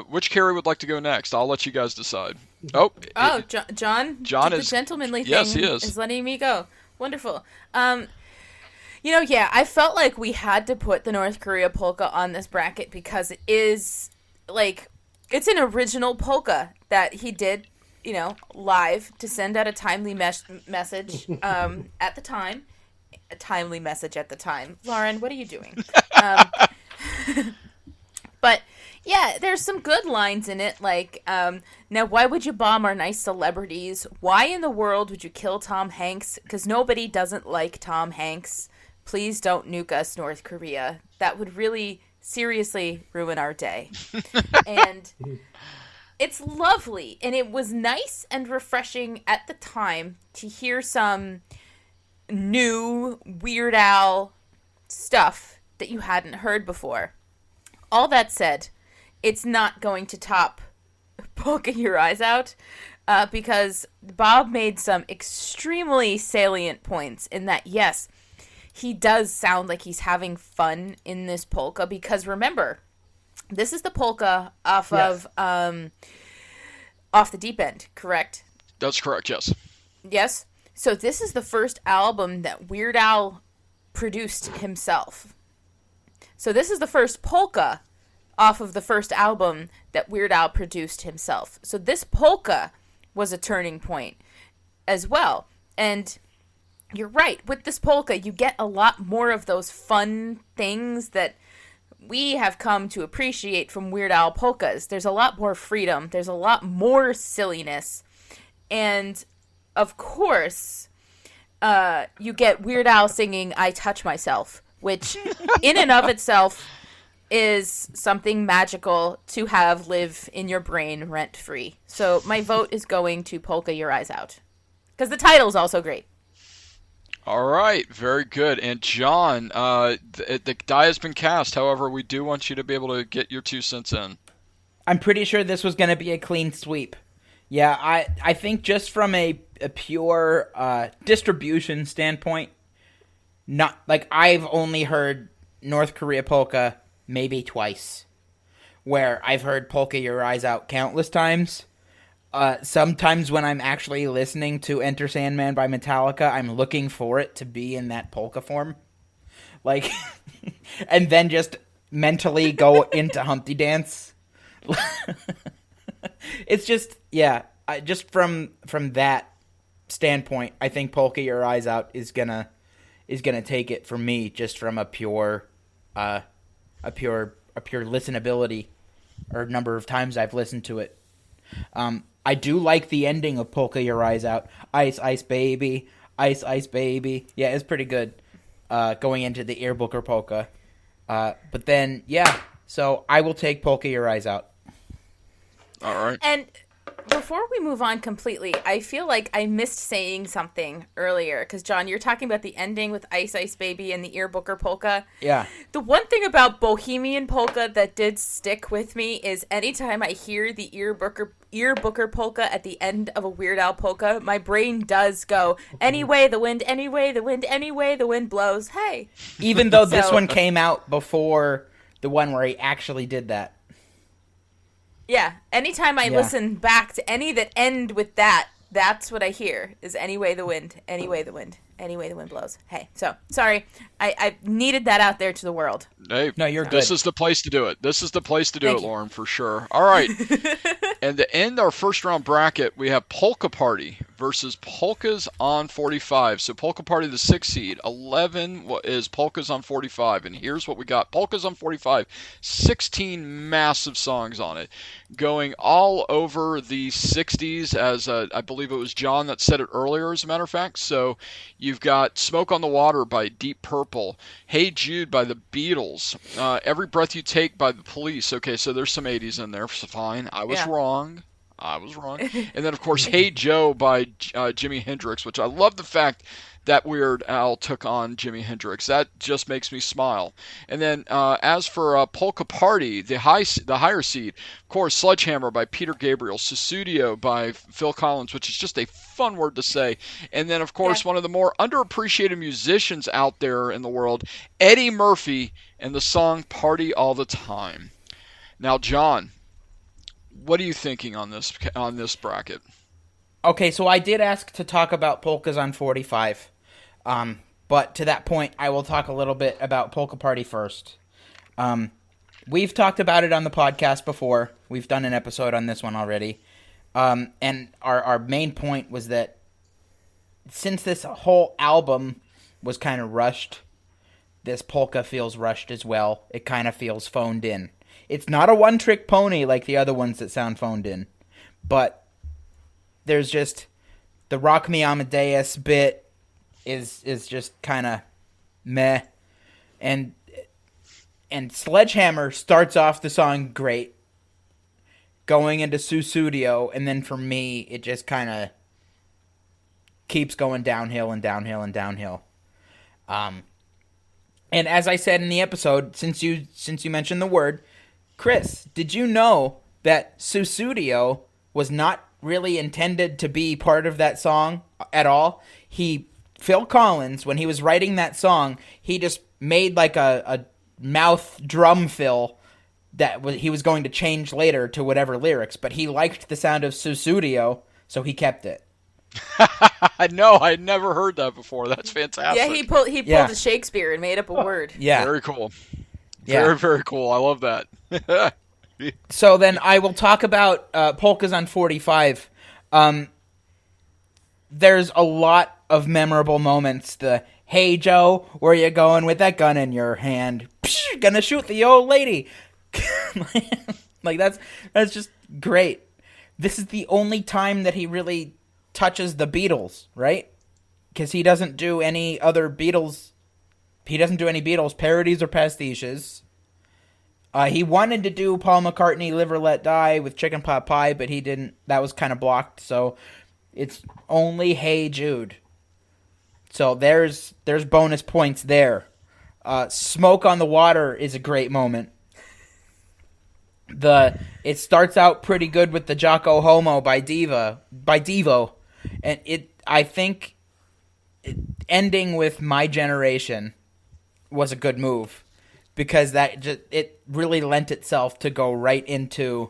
Which Carrie would like to go next? I'll let you guys decide. John John is the gentlemanly thing. Yes, he is letting me go. Wonderful. I felt like we had to put the North Korea polka on this bracket because it is, it's an original polka that he did, live to send out a timely message at the time. A timely message at the time. Lauren, what are you doing? But, yeah, there's some good lines in it, now, why would you bomb our nice celebrities? Why in the world would you kill Tom Hanks? Because nobody doesn't like Tom Hanks. Please don't nuke us, North Korea. That would really seriously ruin our day. And it's lovely. And it was nice and refreshing at the time to hear some new Weird Al stuff that you hadn't heard before. All that said, it's not going to top Polka Your Eyes Out because Bob made some extremely salient points in that, yes, he does sound like he's having fun in this polka because remember, this is the polka off of Off the Deep End, correct? That's correct, yes. Yes? So this is the first album that Weird Al produced himself. So this is the first polka off of the first album that Weird Al produced himself. So this polka was a turning point as well. And you're right. With this polka, you get a lot more of those fun things that we have come to appreciate from Weird Al polkas. There's a lot more freedom. There's a lot more silliness. And, of course, you get Weird Al singing I Touch Myself, which in and of itself is something magical to have live in your brain rent-free. So my vote is going to Polka Your Eyes Out. Because the title's also great. All right, very good. And John, the die has been cast. However, we do want you to be able to get your 2 cents in. I'm pretty sure this was going to be a clean sweep. Yeah, I think just from a pure distribution standpoint, not like I've only heard North Korea polka maybe twice, where I've heard Polka Your Eyes Out countless times. Sometimes when I'm actually listening to Enter Sandman by Metallica, I'm looking for it to be in that polka form. And then just mentally go into Humpty Dance. It's just, just from that standpoint, I think Polka Your Eyes Out is gonna take it for me, just from a pure listenability, or number of times I've listened to it. I do like the ending of Polka Your Eyes Out. Ice, ice, baby. Ice, ice, baby. Yeah, it's pretty good going into the Earbooker polka. But then, so I will take Polka Your Eyes Out. All right. And before we move on completely, I feel like I missed saying something earlier. Because, John, you're talking about the ending with Ice, Ice, Baby and the Earbooker polka. Yeah. The one thing about Bohemian polka that did stick with me is anytime I hear the Earbooker polka at the end of a Weird Al polka, my brain does go, anyway the wind, anyway the wind, anyway the wind blows, hey. Even though this one came out before the one where he actually did that. Yeah, anytime I listen back to any that end with that, that's what I hear, is anyway the wind, anyway the wind, any way the wind blows. Hey, so sorry, I needed that out there to the world. Hey, no, you're good. This is the place to do it. This is the place to do it, Lauren, for sure. All right. And to end our first round bracket, we have Polka Party versus Polkas on 45. So Polka Party, the 6th seed. 11 is Polkas on 45. And here's what we got. Polkas on 45. 16 massive songs on it. Going all over the 60s, as I believe it was John that said it earlier, as a matter of fact. So you've got Smoke on the Water by Deep Purple. Hey Jude by the Beatles. Every Breath You Take by the Police. Okay, so there's some 80s in there. So fine. I was wrong. And then, of course, Hey Joe by Jimi Hendrix, which I love the fact that Weird Al took on Jimi Hendrix. That just makes me smile. And then as for Polka Party, the higher seed, of course, Sledgehammer by Peter Gabriel, Susudio by Phil Collins, which is just a fun word to say. And then, of course, one of the more underappreciated musicians out there in the world, Eddie Murphy, and the song Party All the Time. Now, John, what are you thinking on this bracket? Okay, so I did ask to talk about Polkas on 45. But to that point, I will talk a little bit about Polka Party first. We've talked about it on the podcast before. We've done an episode on this one already. And our main point was that since this whole album was kind of rushed, this polka feels rushed as well. It kind of feels phoned in. It's not a one-trick pony like the other ones that sound phoned in. But there's just the Rock Me Amadeus bit is just kind of meh. And Sledgehammer starts off the song great, going into Susudio, and then for me, it just kind of keeps going downhill and downhill and downhill. And as I said in the episode, since you mentioned the word, Chris, did you know that Susudio was not really intended to be part of that song at all? Phil Collins, when he was writing that song, he just made like a mouth drum fill that he was going to change later to whatever lyrics, but he liked the sound of Susudio, so he kept it. No, I never heard that before. That's fantastic. Yeah, he pulled the Shakespeare and made up a word. Yeah. Very cool. Very, very cool. I love that. So then I will talk about Polkas on 45. There's a lot of memorable moments. The, hey, Joe, where you going with that gun in your hand? Psh, gonna shoot the old lady. Like, that's just great. This is the only time that he really touches the Beatles, right? Because he doesn't do any other Beatles. He doesn't do any Beatles parodies or pastiches. He wanted to do Paul McCartney, Live or Let Die with Chicken Pot Pie, but he didn't. That was kind of blocked, so it's only Hey Jude. So there's bonus points there. Smoke on the Water is a great moment. It starts out pretty good with the Jocko Homo by Devo, and I think ending with My Generation was a good move, because it really lent itself to go right into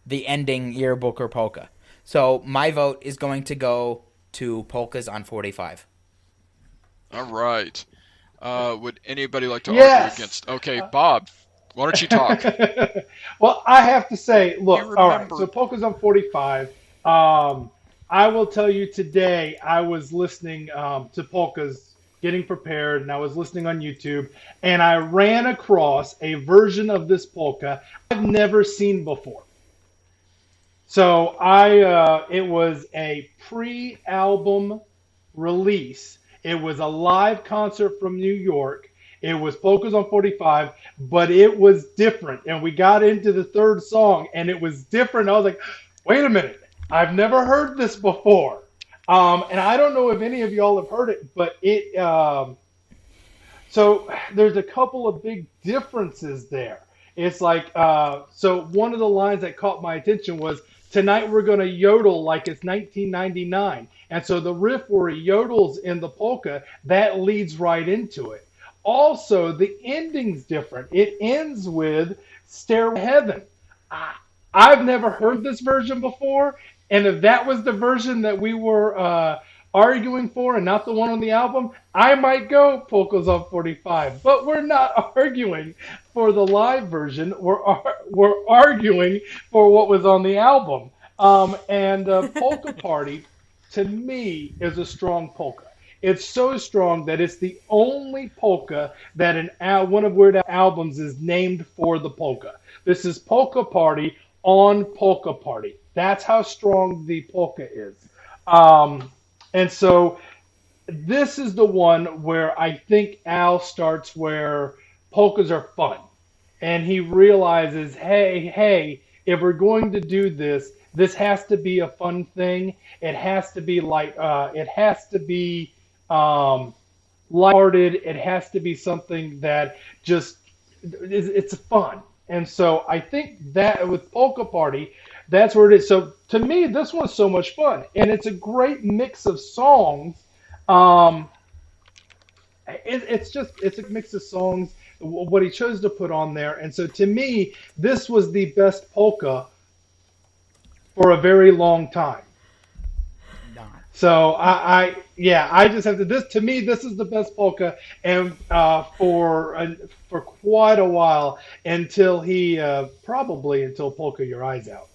the ending Yearbooker polka. So my vote is going to go to Polkas on 45. All right. Would anybody like to argue against? Okay, Bob, why don't you talk? Well, I have to say, look, all right, so Polkas on 45. I will tell you today, I was listening to Polkas, getting prepared, and I was listening on YouTube, and I ran across a version of this polka I've never seen before. So it was a pre-album release. It was a live concert from New York. It was Polkas on 45, but it was different. And we got into the third song, and it was different. I was like, wait a minute. I've never heard this before. And I don't know if any of y'all have heard it, but so there's a couple of big differences there. It's like, so one of the lines that caught my attention was, tonight we're going to yodel like it's 1999. And so the riff where he yodels in the polka, that leads right into it. Also, the ending's different. It ends with Stairway to Heaven. I've never heard this version before. And if that was the version that we were arguing for and not the one on the album, I might go Polkas on 45. But we're not arguing for the live version. We're arguing for what was on the album. And Polka Party, to me, is a strong polka. It's so strong that it's the only polka that one of Weird Al's albums is named for the polka. This is Polka Party on Polka Party. That's how strong the polka is. And so this is the one where I think Al starts where polkas are fun. And he realizes, hey, if we're going to do this, this has to be a fun thing. It has to be lighthearted. It has to be something that just, it's fun. And so I think that with Polka Party, that's where it is. So to me, this one's so much fun, and it's a great mix of songs. It's a mix of songs. What he chose to put on there, and so to me, this was the best polka for a very long time. So I just have to. To me, this is the best polka, and for quite a while until until Polka Your Eyes Out.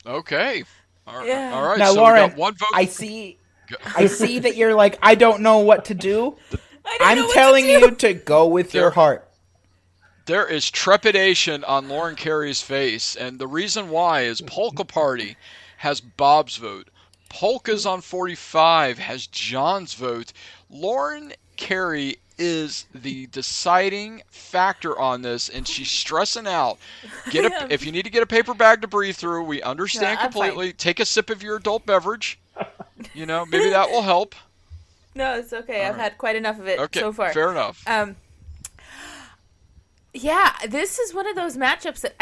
Okay. All right. Yeah. All right. Now, So Lauren, we got one vote. I see that you're like, I don't know what to do. I'm know what telling to do. you to go with your heart. There is trepidation on Lauren Carey's face, and the reason why is Polka Party has Bob's vote. Polkas on 45 has John's vote. Lauren Carey is the deciding factor on this, and she's stressing out. If you need to get a paper bag to breathe through, we understand completely. Take a sip of your adult beverage. Maybe that will help. No, it's okay. I've had quite enough of it so far. Fair enough. Yeah, this is one of those matchups that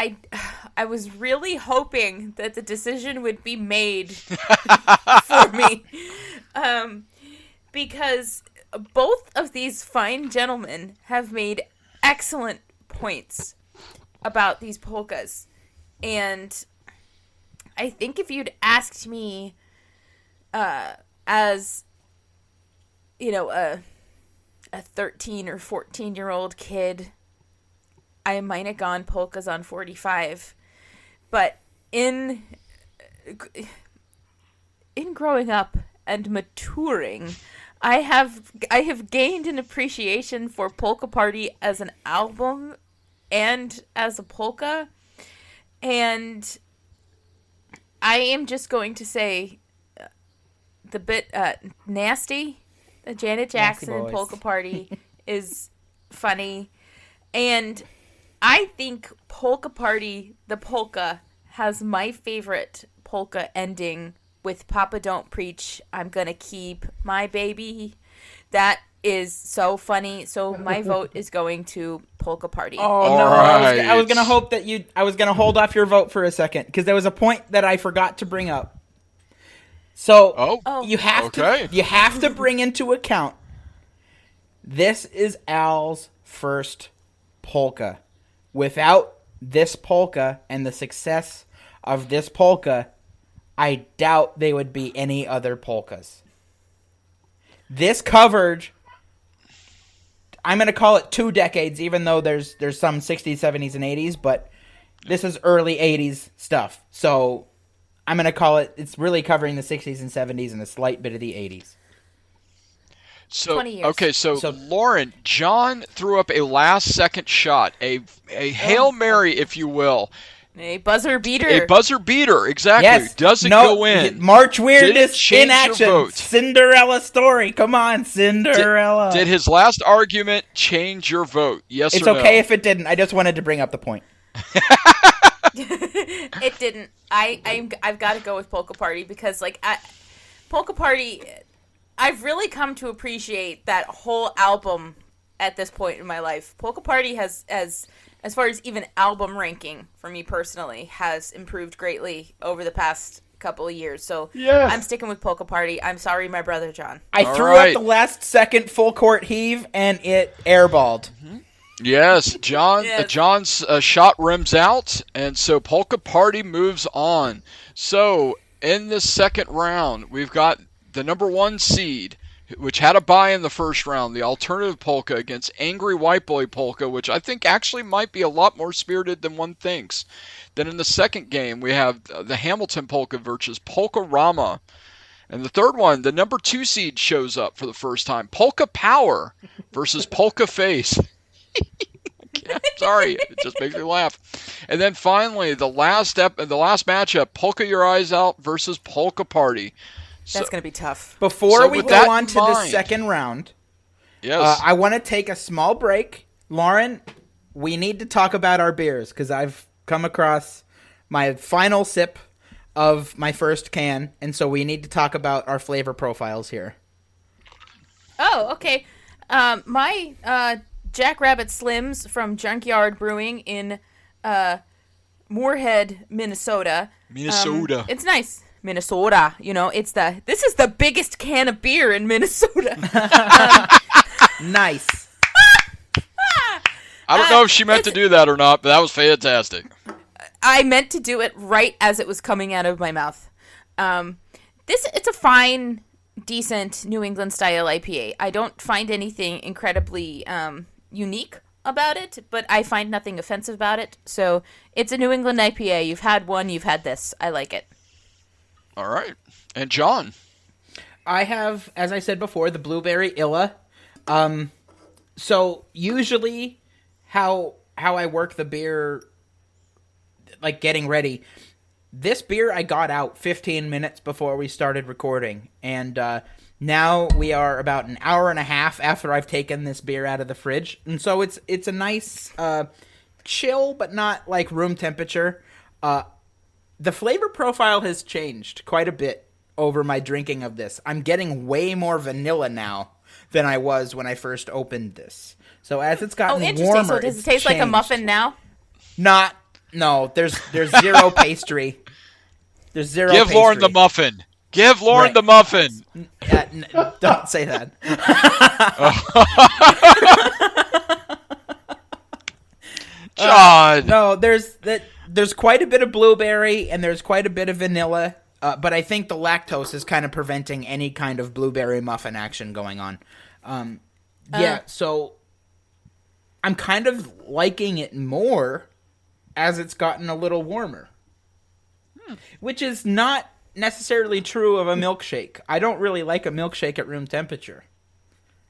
I was really hoping that the decision would be made for me. Because both of these fine gentlemen have made excellent points about these polkas. And I think if you'd asked me as, a 13 or 14-year-old kid, I might have gone Polkas on 45. But in growing up and maturing, I have gained an appreciation for Polka Party as an album and as a polka, and I am just going to say the bit nasty. The Janet Jackson Polka Party is funny, and I think Polka Party, the polka, has my favorite polka ending with Papa Don't Preach, I'm Gonna Keep My Baby. That is so funny. So my vote is going to Polka Party. Oh, no. Right. I was going to hope that I was going to hold off your vote for a second, because there was a point that I forgot to bring up. So you have to bring into account, this is Al's first polka. Without this polka and the success of this polka, I doubt they would be any other polkas. This covered, I'm going to call it 2 decades, even though there's some 60s, 70s, and 80s, but this is early 80s stuff. So I'm going to call it's really covering the 60s and 70s and a slight bit of the 80s. So 20 years. Okay, so Lauren, John threw up a last-second shot, a Hail Mary, if you will. A buzzer beater. Exactly. Yes. Does it go in? March Weirdness in action. Vote? Cinderella story. Come on, Cinderella. Did his last argument change your vote? Yes or no? It's okay if it didn't. I just wanted to bring up the point. It didn't. I've got to go with Polka Party because, Polka Party, I've really come to appreciate that whole album at this point in my life. Polka Party has, as far as even album ranking for me personally, has improved greatly over the past couple of years. So yes. I'm sticking with Polka Party. I'm sorry, my brother John. I threw out the last second full court heave, and it airballed. Mm-hmm. Yes, John. Yes. John's shot rims out, and so Polka Party moves on. So in the second round, we've got the number 1 seed, which had a bye in the first round, the alternative polka against Angry White Boy Polka, which I think actually might be a lot more spirited than one thinks. Then in the second game, we have the Hamilton Polka versus Polka Rama. And the third one, the number 2 seed shows up for the first time, Polka Power versus Polka Face. Sorry, it just makes me laugh. And then finally, the last matchup, Polka Your Eyes Out versus Polka Party. That's going to be tough. Before we go on to the second round, yes, I want to take a small break. Lauren, we need to talk about our beers because I've come across my final sip of my first can, and so we need to talk about our flavor profiles here. Oh, okay. My Jackrabbit Slims from Junkyard Brewing in Moorhead, Minnesota. It's nice. Minnesota, this is the biggest can of beer in Minnesota. Nice. I don't know if she meant to do that or not, but that was fantastic. I meant to do it right as it was coming out of my mouth. It's a fine, decent New England style IPA. I don't find anything incredibly unique about it, but I find nothing offensive about it. So it's a New England IPA. You've had one, you've had this. I like it. All right. And John? I have, as I said before, the Blueberry Illa. So usually how I work the beer, like getting ready, this beer I got out 15 minutes before we started recording, and now we are about an hour and a half after I've taken this beer out of the fridge, and so it's a nice chill, but not like room temperature. The flavor profile has changed quite a bit over my drinking of this. I'm getting way more vanilla now than I was when I first opened this. So as it's gotten warmer, so does it taste like a muffin now? No, there's zero pastry. There's zero Give pastry. Lauren the muffin. Give Lauren the muffin. Don't say that. John. No, there's quite a bit of blueberry and there's quite a bit of vanilla, but I think the lactose is kind of preventing any kind of blueberry muffin action going on. So I'm kind of liking it more as it's gotten a little warmer, which is not necessarily true of a milkshake. I don't really like a milkshake at room temperature,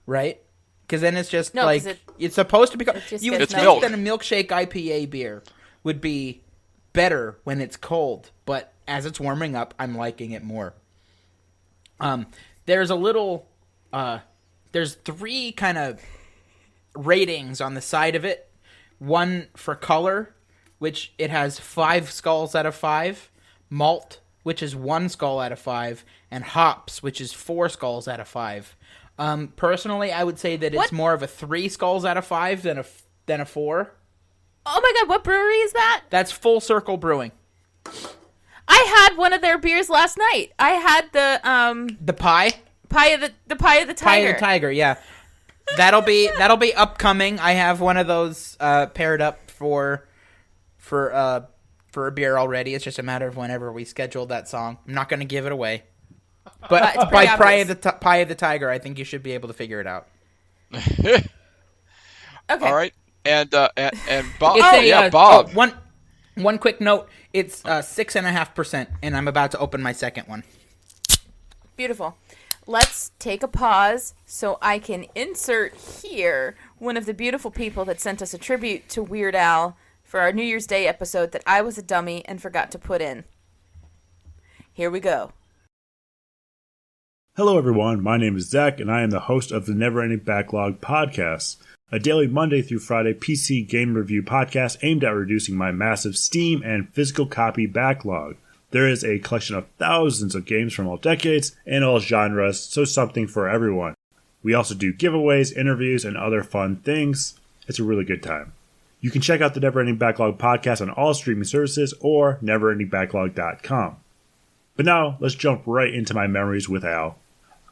right? Because then it's just it's supposed to be. You would think that a milkshake IPA beer would be better when it's cold, but as it's warming up, I'm liking it more. There's there's 3 kind of ratings on the side of it. One for color, which it has 5 skulls out of 5. Malt, which is 1 skull out of 5. And hops, which is 4 skulls out of 5. Personally, I would say that it's more of a 3 skulls out of 5 than a 4. Oh my god, what brewery is that? That's Full Circle Brewing. I had one of their beers last night. I had the pie of the tiger. Pie of the tiger, yeah. That'll be upcoming. I have one of those paired up for a beer already. It's just a matter of whenever we schedule that song. I'm not going to give it away. But by Pie of the Tiger, I think you should be able to figure it out. Okay. All right. And Bob. Bob. One quick note. It's 6.5%, and I'm about to open my second one. Beautiful. Let's take a pause so I can insert here one of the beautiful people that sent us a tribute to Weird Al for our New Year's Day episode that I was a dummy and forgot to put in. Here we go. Hello everyone, my name is Zach and I am the host of the Never Ending Backlog podcast, a daily Monday through Friday PC game review podcast aimed at reducing my massive Steam and physical copy backlog. There is a collection of thousands of games from all decades and all genres, so something for everyone. We also do giveaways, interviews, and other fun things. It's a really good time. You can check out the Never Ending Backlog podcast on all streaming services or neverendingbacklog.com. But now, let's jump right into my memories with Al.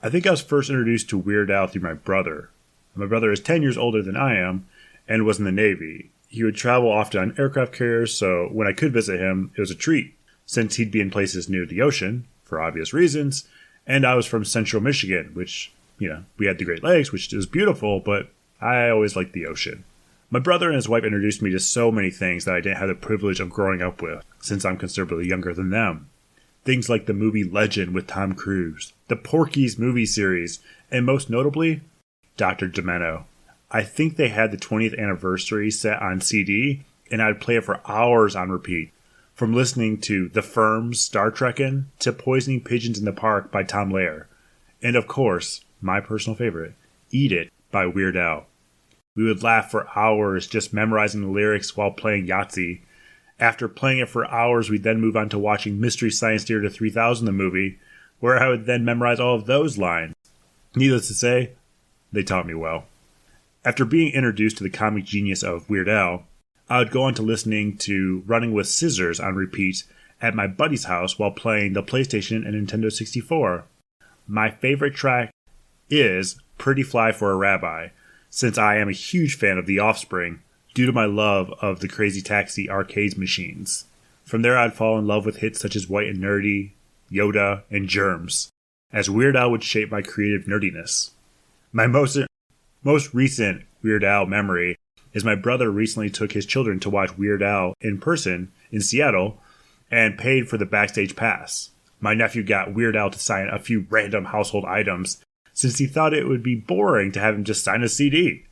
I think I was first introduced to Weird Al through my brother. My brother is 10 years older than I am, and was in the Navy. He would travel often on aircraft carriers, so when I could visit him, it was a treat, since he'd be in places near the ocean, for obvious reasons, and I was from central Michigan, which, we had the Great Lakes, which is beautiful, but I always liked the ocean. My brother and his wife introduced me to so many things that I didn't have the privilege of growing up with, since I'm considerably younger than them. Things like the movie Legend with Tom Cruise, the Porky's movie series, and most notably, Dr. Demento. I think they had the 20th anniversary set on CD, and I'd play it for hours on repeat. From listening to The Firm's Star Trekkin' to Poisoning Pigeons in the Park by Tom Lehrer. And of course, my personal favorite, Eat It by Weird Al. We would laugh for hours just memorizing the lyrics while playing Yahtzee. After playing it for hours, we'd then move on to watching Mystery Science Theater 3000, the movie, where I would then memorize all of those lines. Needless to say, they taught me well. After being introduced to the comic genius of Weird Al, I would go on to listening to Running with Scissors on repeat at my buddy's house while playing the PlayStation and Nintendo 64. My favorite track is Pretty Fly for a Rabbi, since I am a huge fan of The Offspring due to my love of the Crazy Taxi arcade machines. From there I'd fall in love with hits such as White and Nerdy, Yoda, and Germs, as Weird Al would shape my creative nerdiness. My most recent Weird Al memory is my brother recently took his children to watch Weird Al in person in Seattle and paid for the backstage pass. My nephew got Weird Al to sign a few random household items since he thought it would be boring to have him just sign a CD.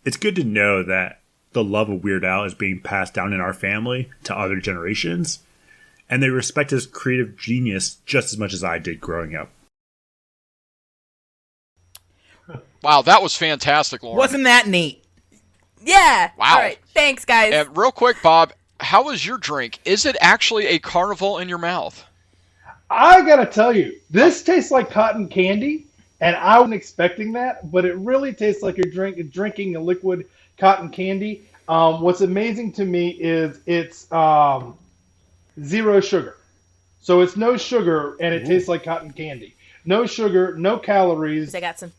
It's good to know that the love of Weird Al is being passed down in our family to other generations, and they respect his creative genius just as much as I did growing up. Wow, that was fantastic, Lauren. Wasn't that neat? Yeah. Wow. All right. Thanks, guys. And real quick, Bob, how was your drink? Is it actually a carnival in your mouth? I gotta tell you, this tastes like cotton candy, and I wasn't expecting that, but it really tastes like you're drinking a liquid cotton candy. What's amazing to me is it's zero sugar. So it's no sugar, and it tastes like cotton candy. No sugar, no calories. I got some.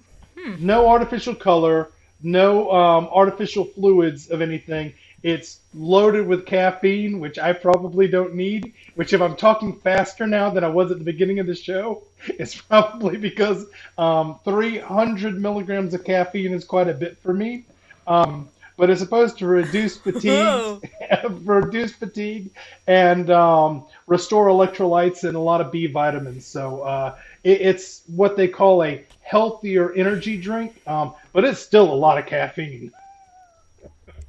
No artificial color, no artificial fluids of anything. It's loaded with caffeine, which I probably don't need, which if I'm talking faster now than I was at the beginning of the show, it's probably because 300 milligrams of caffeine is quite a bit for me. But it's supposed to reduce fatigue, and restore electrolytes and a lot of B vitamins. So it's what they call a healthier energy drink, but it's still a lot of caffeine.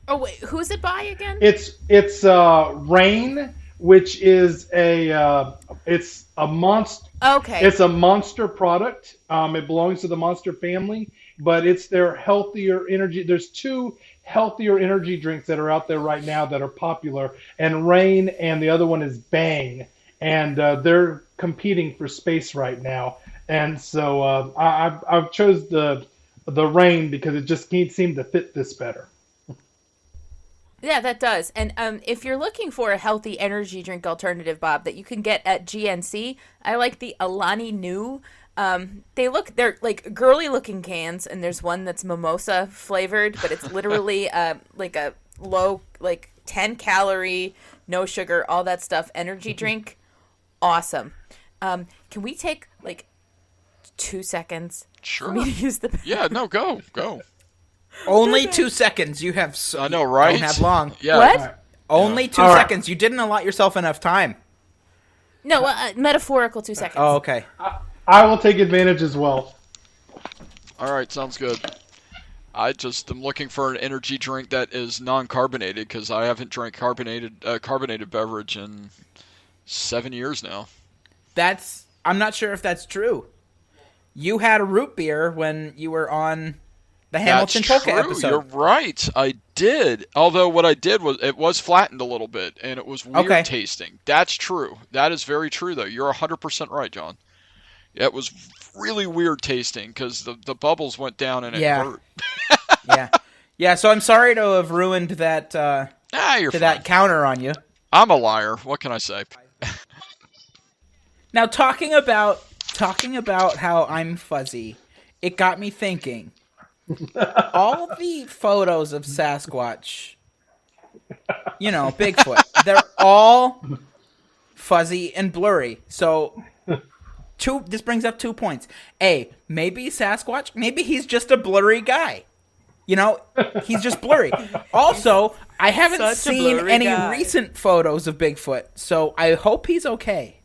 Oh wait, who's it by again? It's Rain, which is it's a monster. Okay. It's a Monster product. It belongs to the Monster family, but it's their healthier energy. There's two healthier energy drinks that are out there right now that are popular, and Rain and the other one is Bang, and they're competing for space right now. And so I've chose the Rain because it just seemed to fit this better. Yeah, that does. And if you're looking for a healthy energy drink alternative, Bob, that you can get at GNC, I like the Alani Nu. They're like girly looking cans, and there's one that's mimosa flavored, but it's literally like a low, like 10 calorie, no sugar, all that stuff energy drink. Awesome. Can we take like 2 seconds? Sure. For me to use the Yeah, no, go. Only 2 seconds. You have. I know, right? Don't have long. Yeah. What? Right. Only 2 seconds. You didn't allot yourself enough time. No, metaphorical 2 seconds. Oh, okay. I will take advantage as well. All right, sounds good. I just am looking for an energy drink that is non-carbonated because I haven't drank carbonated beverage in 7 years now. I'm not sure if that's true. You had a root beer when you were on the Hamilton Polka episode. You're right. I did. Although what I did was it was flattened a little bit and it was weird tasting. That's true. That is very true, though. You're 100% right, John. It was really weird tasting because the bubbles went down and it hurt. Yeah. So I'm sorry to have ruined that. You're fine. That counter on you. I'm a liar. What can I say? Now talking about how I'm fuzzy, it got me thinking. all the photos of Sasquatch, Bigfoot, they're all fuzzy and blurry. So this brings up 2 points. A, maybe Sasquatch, maybe he's just a blurry guy. He's just blurry. Also, I haven't seen any recent photos of Bigfoot, so I hope he's okay.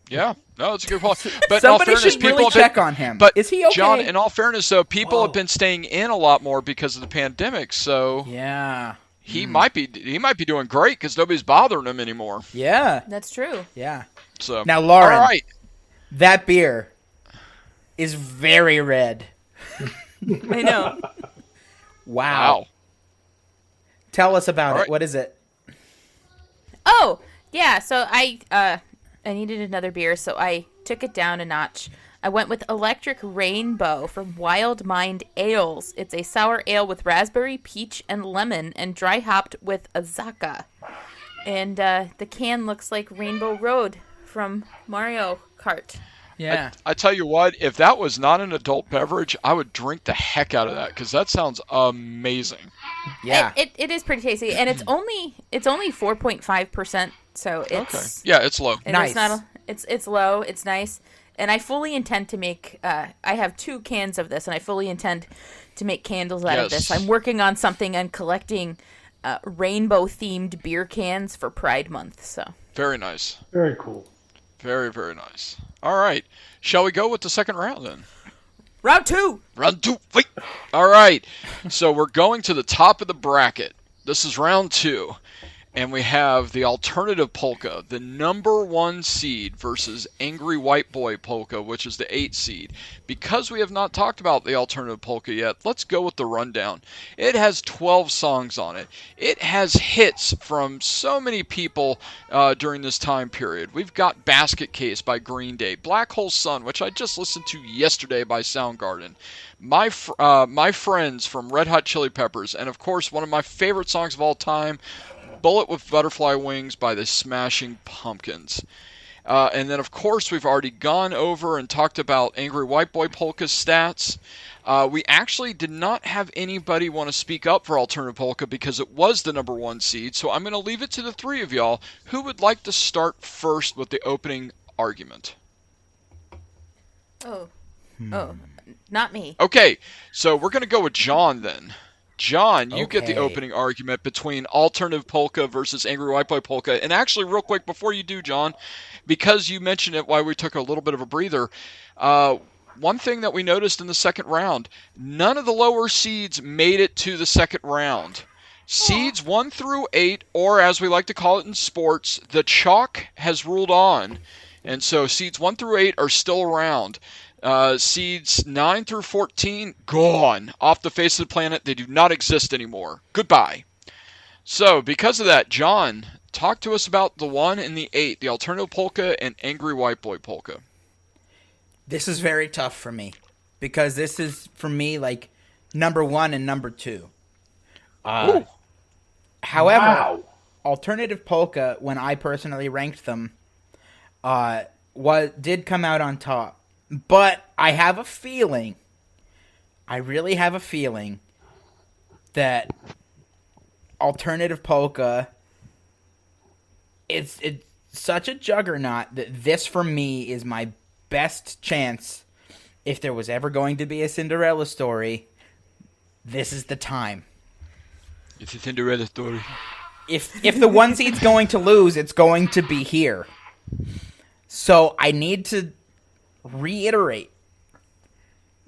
Yeah, no, it's a good point. But somebody should really check on him. But is he okay? John, in all fairness, though, people have been staying in a lot more because of the pandemic. So yeah, he might be doing great because nobody's bothering him anymore. Yeah, that's true. Yeah. So now, Lauren, all right, that beer is very red. I know. Wow. Tell us about it. What is it? Oh, yeah. So I needed another beer, so I took it down a notch. I went with Electric Rainbow from Wild Mind Ales. It's a sour ale with raspberry, peach, and lemon, and dry hopped with Azaka. And the can looks like Rainbow Road from Mario Kart. Yeah. I tell you what, if that was not an adult beverage, I would drink the heck out of that because that sounds amazing. Yeah. It is pretty tasty, and it's only 4.5%, so it's okay. Yeah, it's low. Nice. It's low. It's nice, and I fully intend to make. I have 2 cans of this, and I fully intend to make candles out of this. I'm working on something and collecting rainbow themed beer cans for Pride Month. So very nice. Very cool. Very, very nice. All right. Shall we go with the second round then? Round 2. Round 2. Wait. All right. So we're going to the top of the bracket. This is round 2. And we have the alternative polka, the number 1 seed versus Angry White Boy polka, which is the 8 seed. Because we have not talked about the alternative polka yet, let's go with the rundown. It has 12 songs on it. It has hits from so many people during this time period. We've got Basket Case by Green Day, Black Hole Sun, which I just listened to yesterday by Soundgarden, My Friends from Red Hot Chili Peppers, and of course one of my favorite songs of all time, Bullet with Butterfly Wings by the Smashing Pumpkins. And then, of course, we've already gone over and talked about Angry White Boy Polka's stats. We actually did not have anybody want to speak up for Alternative Polka because it was the number 1 seed, so I'm going to leave it to the 3 of y'all. Who would like to start first with the opening argument? Oh, not me. Okay, so we're going to go with John then. John, you get the opening argument between Alternative Polka versus Angry White Boy Polka. And actually, real quick, before you do, John, because you mentioned it while we took a little bit of a breather, one thing that we noticed in the second round, none of the lower seeds made it to the second round. Seeds 1 through 8, or as we like to call it in sports, the chalk has ruled on. And so seeds 1 through 8 are still around. Seeds 9 through 14, gone. Off the face of the planet, they do not exist anymore. Goodbye. So, because of that, John, talk to us about the 1 and the 8, the Alternative Polka and Angry White Boy Polka. This is very tough for me, because this is, for me, like, number 1 and number 2. However, Alternative Polka, when I personally ranked them, did come out on top. But I have a feeling, I really have a feeling, that Alternative Polka, it's such a juggernaut that this, for me, is my best chance. If there was ever going to be a Cinderella story, this is the time. It's a Cinderella story. If the 1 seed's going to lose, it's going to be here. So I need to reiterate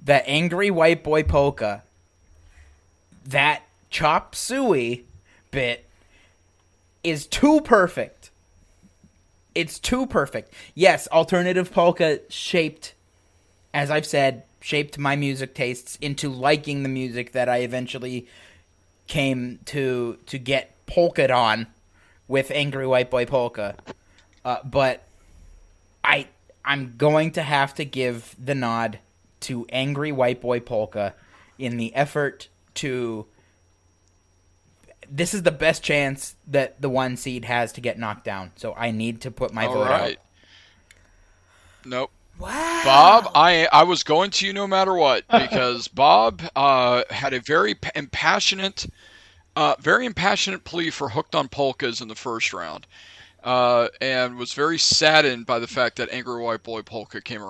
that Angry White Boy Polka, that chop suey bit, is too perfect. It's too perfect. Yes, Alternative Polka as I've said, shaped my music tastes into liking the music that I eventually came to get polka'd on with Angry White Boy Polka. But I'm going to have to give the nod to Angry White Boy Polka in the effort to... This is the best chance that the 1 seed has to get knocked down, so I need to put my vote out. Nope. Wow. Bob, I was going to you no matter what, because Bob had a very impassionate plea for Hooked on Polkas in the first round, and was very saddened by the fact that Angry White Boy Polka came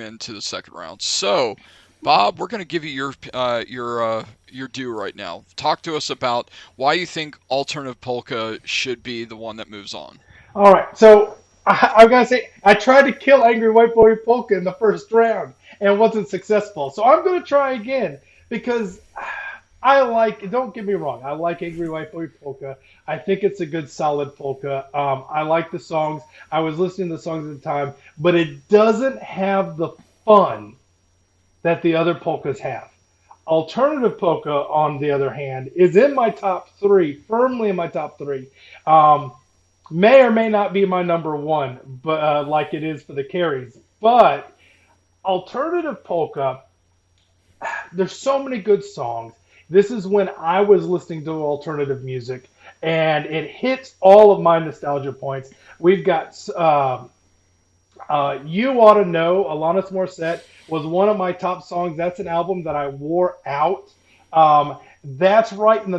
into the second round. So, Bob, we're going to give you your due right now. Talk to us about why you think Alternative Polka should be the one that moves on. All right, so I gotta say, I tried to kill Angry White Boy Polka in the first round and wasn't successful. So I'm gonna try again because don't get me wrong, I like Angry White Boy Polka. I think it's a good, solid polka. I like the songs. I was listening to the songs at the time, but it doesn't have the fun that the other polkas have. Alternative polka, on the other hand, is in my top three, firmly in my top three. May or may not be my number one, but like it is for the carries. But alternative polka, there's so many good songs. This is when I was listening to alternative music, and it hits all of my nostalgia points. We've got You Ought to Know, Alanis Morissette, was one of my top songs. That's an album that I wore out. That's right in the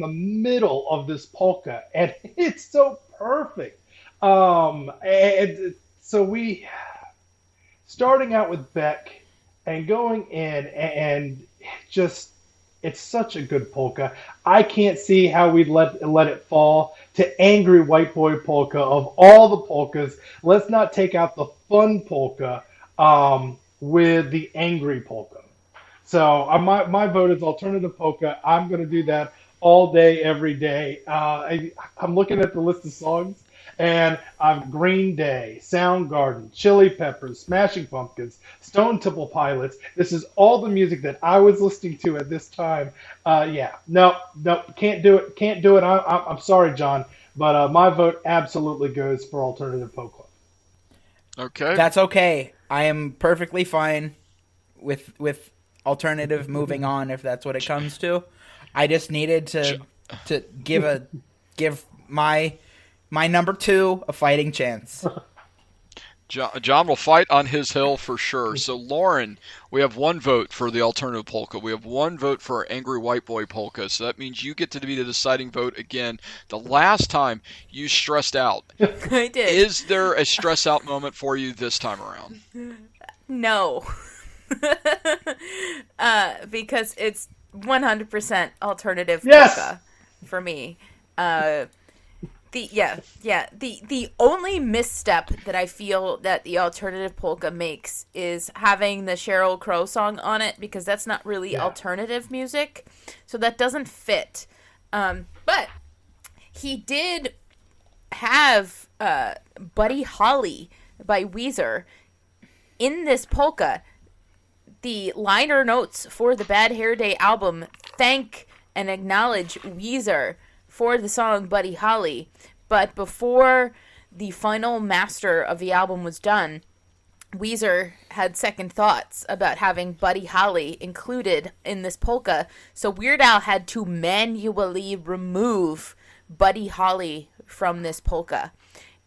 middle of this polka, and it's so perfect. And so we starting out with Beck and going in and just it's such a good polka. I can't see how we'd let it fall to Angry White Boy Polka. Of all the polkas, let's not take out the fun polka with the angry polka. So my vote is alternative polka. I'm going to do that all day, every day. I'm looking at the list of songs, and I'm Green Day, Soundgarden, Chili Peppers, Smashing Pumpkins, Stone Temple Pilots. This is all the music that I was listening to at this time. No, can't do it. Can't do it. I'm sorry, John, but my vote absolutely goes for alternative polka. Okay. That's okay. I am perfectly fine with alternative moving on if that's what it comes to. I just needed to give my number two a fighting chance. John will fight on his hill for sure. So, Lauren, we have one vote for the alternative polka. We have one vote for Angry White Boy Polka. So that means you get to be the deciding vote again. The last time you stressed out. I did. Is there a stress out moment for you this time around? No. Because it's 100% alternative polka for me. The only misstep that I feel that the alternative polka makes is having the Sheryl Crow song on it, because that's not really alternative music, so that doesn't fit. But he did have Buddy Holly by Weezer in this polka. The liner notes for the Bad Hair Day album thank and acknowledge Weezer for the song Buddy Holly, but before the final master of the album was done, Weezer had second thoughts about having Buddy Holly included in this polka, so Weird Al had to manually remove Buddy Holly from this polka,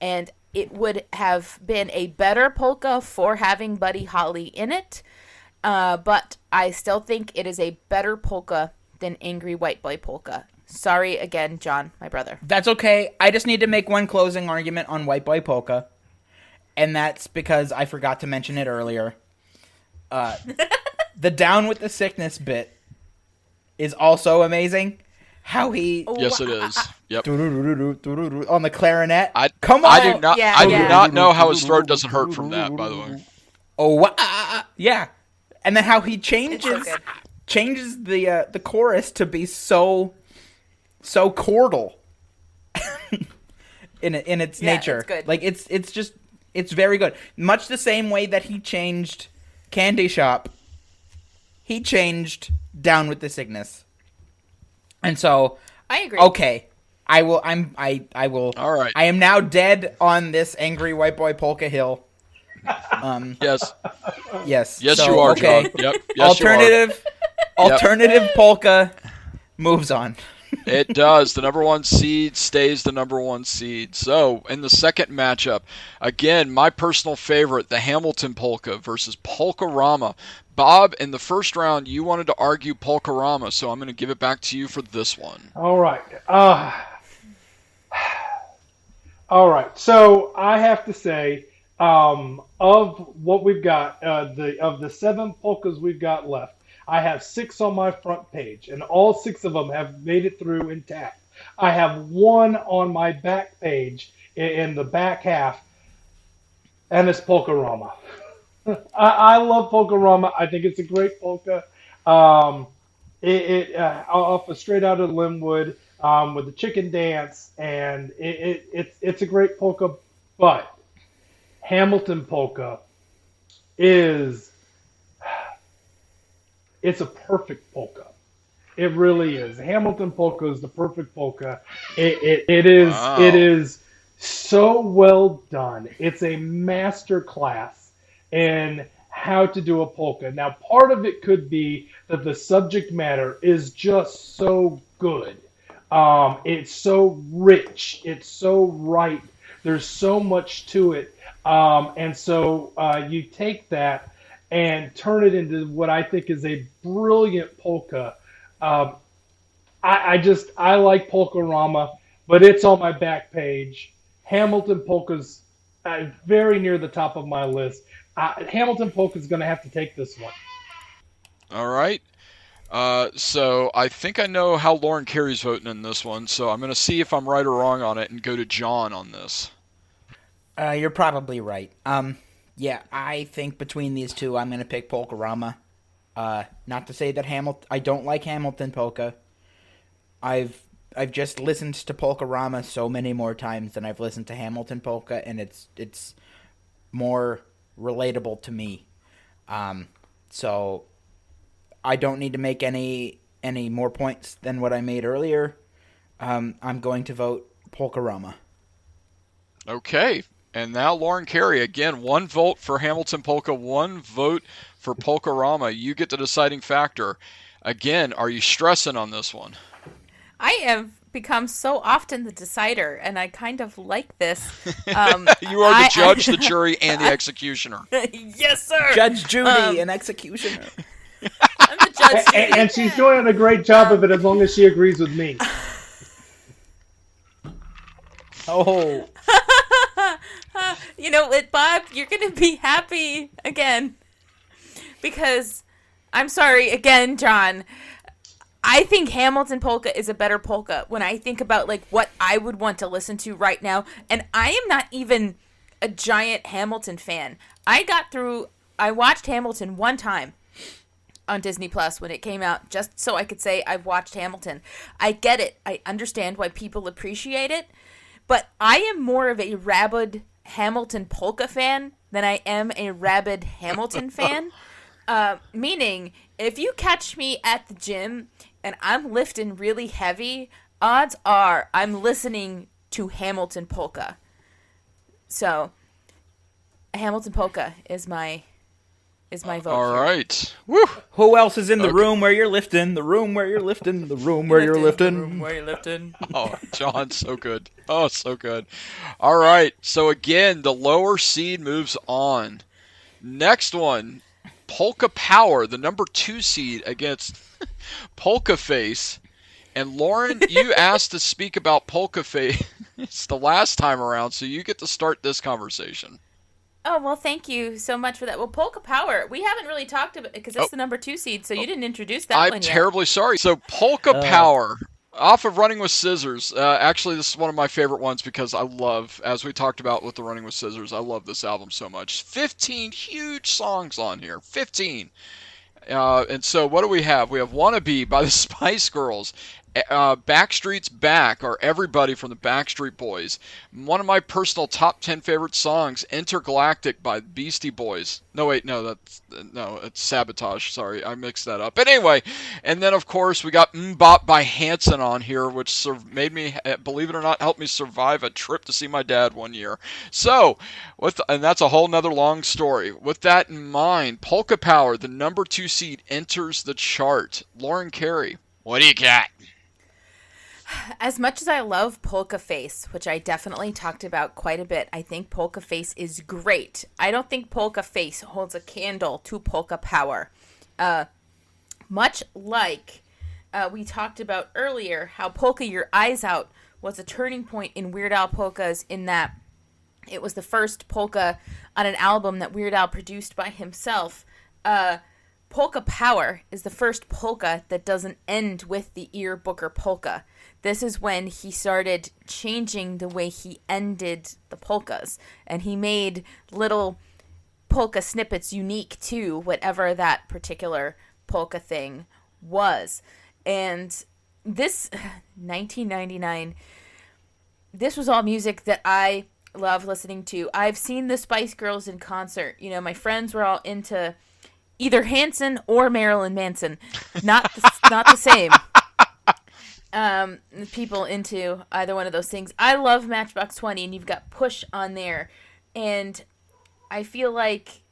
and it would have been a better polka for having Buddy Holly in it, but I still think it is a better polka than Angry White Boy Polka. Sorry again, John, my brother. That's okay. I just need to make one closing argument on White Boy Polka, and that's because I forgot to mention it earlier. The Down with the Sickness bit is also amazing. How he... Yes, it is. Yep. On the clarinet. Come on! I do not know how his throat doesn't hurt from that, by the way. Yeah. And then how he changes the chorus to be so chordal in its nature. It's good. Like it's very good. Much the same way that he changed Candy Shop, he changed Down with the Sickness. And so I agree. Okay. I will. All right. I am now dead on this Angry White Boy Polka hill. Yes. Yes. Yes, so, you are, okay. John. Yep. Yes, Alternative polka moves on. It does. The number one seed stays the number one seed. So, in the second matchup, again, my personal favorite, the Hamilton Polka versus Polkarama. Bob, in the first round, you wanted to argue Polkarama, so I'm going to give it back to you for this one. All right. All right. So I have to say, of what we've got, of the 7 polkas we've got left, I have 6 on my front page, and all 6 of them have made it through intact. I have 1 on my back page in the back half, and it's Polkarama. I love Polkarama. I think it's a great polka. Off of Straight Out of Linwood with the chicken dance, and it's a great polka. But Hamilton Polka it's a perfect polka. It really is. Hamilton Polka is the perfect polka. It is. Wow. It is so well done. It's a master class in how to do a polka. Now, part of it could be that the subject matter is just so good. It's so rich. It's so right. There's so much to it. And so you take that and turn it into what I think is a brilliant polka. I like Polkarama, but it's on my back page. Hamilton Polka's very near the top of my list. Hamilton Polka's going to have to take this one. All right. So I think I know how Lauren Carey's voting in this one, so I'm going to see if I'm right or wrong on it and go to John on this. You're probably right. Yeah, I think between these two, I'm going to pick Polkarama. Not to say that I don't like Hamilton Polka. I've just listened to Polkarama so many more times than I've listened to Hamilton Polka, and it's more relatable to me. So I don't need to make any more points than what I made earlier. I'm going to vote Polkarama. Okay. And now Lauren Carey, again, 1 vote for Hamilton Polka, 1 vote for Polkarama. You get the deciding factor. Again, are you stressing on this one? I have become so often the decider, and I kind of like this. You are the judge, the jury, and the executioner. Yes, sir. Judge Judy, an executioner. I'm the judge, Judy. And she's doing a great job of it as long as she agrees with me. Oh. You know what, Bob? You're going to be happy again. Because, I'm sorry, again, John, I think Hamilton Polka is a better polka when I think about, like, what I would want to listen to right now. And I am not even a giant Hamilton fan. I watched Hamilton one time on Disney Plus when it came out, just so I could say I've watched Hamilton. I get it. I understand why people appreciate it. But I am more of a rabid Hamilton Polka fan than I am a rabid Hamilton fan. Meaning, if you catch me at the gym and I'm lifting really heavy, odds are I'm listening to Hamilton Polka. So, Hamilton Polka is my vote. All here. right. Woo. Who else is in the room where you're lifting? The room where you're lifting. The room where you're lifting. The room where you're lifting. Oh, John, so good. Oh, so good. All right. So, again, the lower seed moves on. Next one, Polka Power, the number 2 seed against Polka Face. And, Lauren, you asked to speak about Polka Face the last time around, so you get to start this conversation. Oh, well, thank you so much for that. Well, Polka Power, we haven't really talked about it because it's the number 2 seed, so you didn't introduce that one yet. I'm terribly sorry. So Polka Power, off of Running with Scissors. Actually, this is one of my favorite ones because I love, as we talked about with the Running with Scissors, I love this album so much. 15 huge songs on here. 15. And so what do we have? We have Wannabe by the Spice Girls. Backstreet's Back, or Everybody from the Backstreet Boys. One of my personal top 10 favorite songs, Intergalactic by Beastie Boys. It's Sabotage. Sorry, I mixed that up. But anyway, and then of course we got Bop by Hanson on here, which made me, believe it or not, helped me survive a trip to see my dad one year. So, and that's a whole nother long story. With that in mind, Polka Power, the number 2 seed, enters the chart. Lauren Carey, what do you got? As much as I love Polka Face, which I definitely talked about quite a bit, I think Polka Face is great. I don't think Polka Face holds a candle to Polka Power. Much like we talked about earlier, how Polka Your Eyes Out was a turning point in Weird Al polkas, in that it was the first polka on an album that Weird Al produced by himself. Polka Power is the first polka that doesn't end with the ear booker polka. This is when he started changing the way he ended the polkas, and he made little polka snippets unique to whatever that particular polka thing was. And this 1999, this was all music that I love listening to. I've seen the Spice Girls in concert. You know, my friends were all into either Hanson or Marilyn Manson. Not the same. People into either one of those things. I love Matchbox 20, and you've got Push on there. And I feel like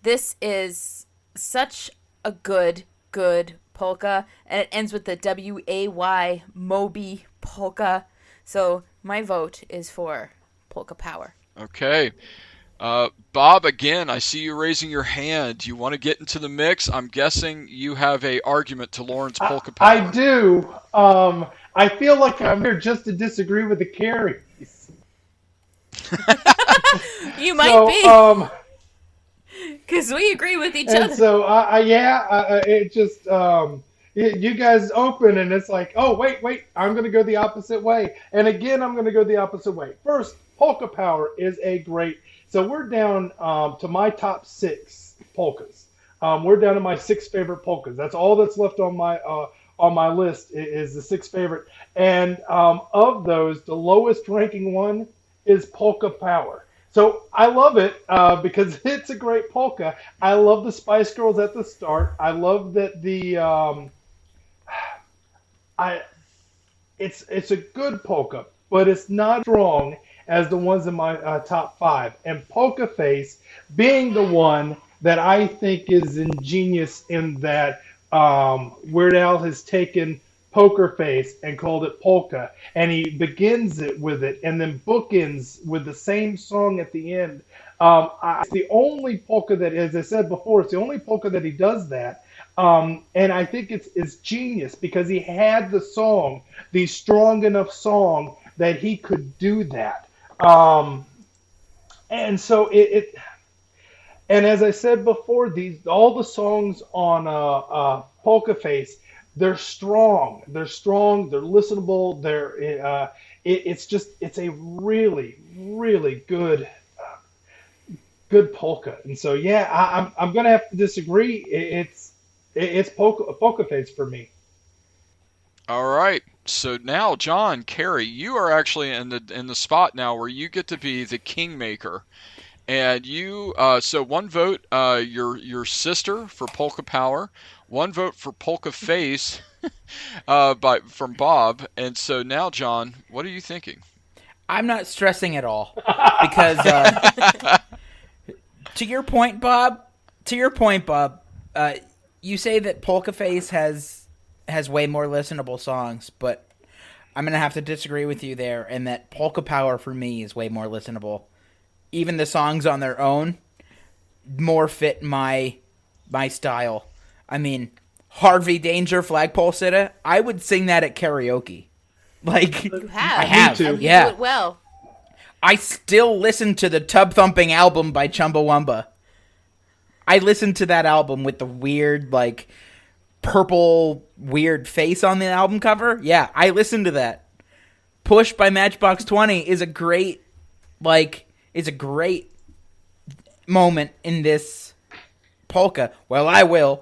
this is such a good polka. And it ends with the WAY Moby polka. So my vote is for Polka Power. Okay. Bob, again, I see you raising your hand. You want to get into the mix? I'm guessing you have a argument to Lauren's Polka Power. I do. I feel like I'm here just to disagree with the Carries. You might be. Because we agree with each other. So, it just, you guys open and it's like, oh, wait, I'm going to go the opposite way. And again, I'm going to go the opposite way. First, Polka Power is a great. So we're down to my top 6 polkas. We're down to my 6 favorite polkas. That's all that's left on my list is the 6 favorite. And of those, the lowest ranking one is Polka Power. So I love it because it's a great polka. I love the Spice Girls at the start. I love that it's a good polka, but it's not strong as the ones in my top 5. And Polka Face being the one that I think is ingenious in that Weird Al has taken Poker Face and called it polka, and he begins it with it and then bookends with the same song at the end. It's the only polka that, as I said before, it's the only polka that he does that. And I think it's genius because he had the song, the strong enough song that he could do that. And so and as I said before, all the songs on Polka Face, they're strong. They're listenable. It's a really, really good polka. And so, yeah, I'm going to have to disagree. It's Polka Face for me. All right. So now, John, Carrie, you are actually in the spot now where you get to be the kingmaker. And you, so one vote, your sister for Polka Power, one vote for Polka Face, from Bob. And so now, John, what are you thinking? I'm not stressing at all because, to your point, Bob, you say that Polka Face has way more listenable songs, but I'm gonna have to disagree with you there, and that Polka Power for me is way more listenable. Even the songs on their own more fit my style. I mean, Harvey Danger, Flagpole Sitta, I would sing that at karaoke. Like, you have. I have, and yeah. You do it well. I still listen to the Tub Thumping album by Chumbawamba. I listened to that album with the weird, like, purple weird face on the album cover. Yeah, I listened to that. Push by Matchbox 20 is a great moment in this polka. Well, I will.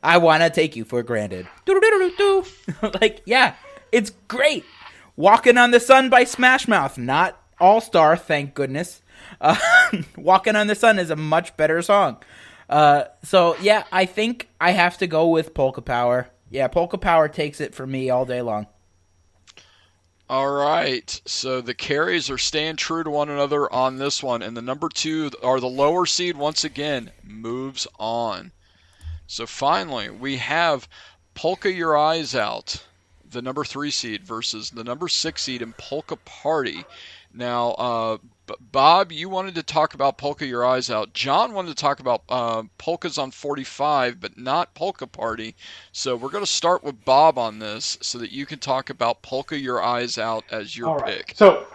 I want to take you for granted. Like, yeah, it's great. Walking on the Sun by Smash Mouth. Not All-Star, thank goodness. Walking on the Sun is a much better song. So, yeah, I think I have to go with Polka Power. Yeah, Polka Power takes it for me all day long. All right, so the carries are staying true to one another on this one, and the number 2, or the lower seed, once again, moves on. So finally, we have Polka Your Eyes Out the number 3 seed versus the number 6 seed in Polka Party. Now, Bob, you wanted to talk about Polka Your Eyes Out. John wanted to talk about Polkas on 45, but not Polka Party. So we're going to start with Bob on this so that you can talk about Polka Your Eyes Out as your pick. So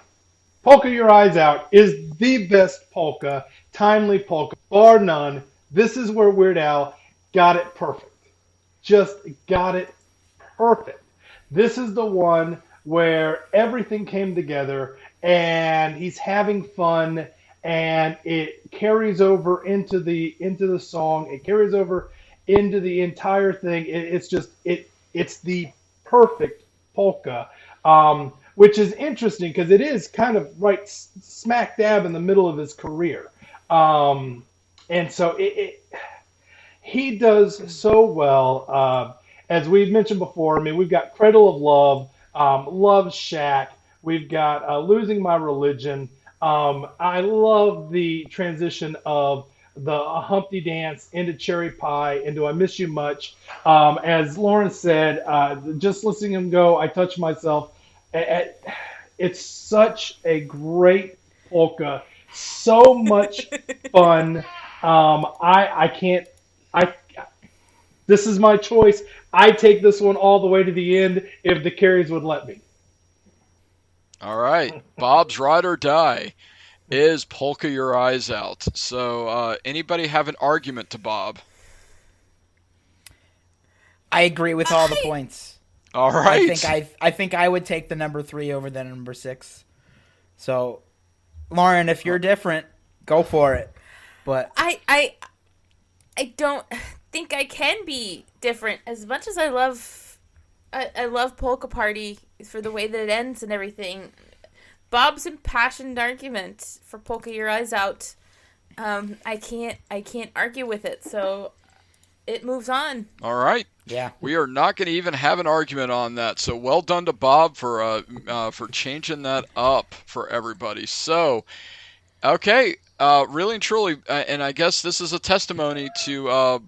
Polka Your Eyes Out is the best polka, timely polka, bar none. This is where Weird Al got it perfect. Just got it perfect. This is the one where everything came together and he's having fun, and it carries over into the song. It carries over into the entire thing. It's the perfect polka, which is interesting because it is kind of right smack dab in the middle of his career, and so he does so well. As we've mentioned before, I mean, we've got Cradle of Love, Love Shack. We've got Losing My Religion. I love the transition of the Humpty Dance into Cherry Pie into I Miss You Much. As Lauren said, just listening to him go, I touch myself. It's such a great polka. So much fun. This is my choice. I take this one all the way to the end if the carries would let me. All right. Bob's Ride or Die is Polka Your Eyes Out. So anybody have an argument to Bob? I agree with all the points. All right. I think I would take the number 3 over the number 6. So, Lauren, if you're different, go for it. But I don't think I can be different. As much as I love Polka Party for the way that it ends and everything, Bob's impassioned argument for Polka Your Eyes Out, I can't argue with it. So it moves on. All right. Yeah. We are not going to even have an argument on that. So well done to Bob for changing that up for everybody. So, okay. Really and truly, and I guess this is a testimony to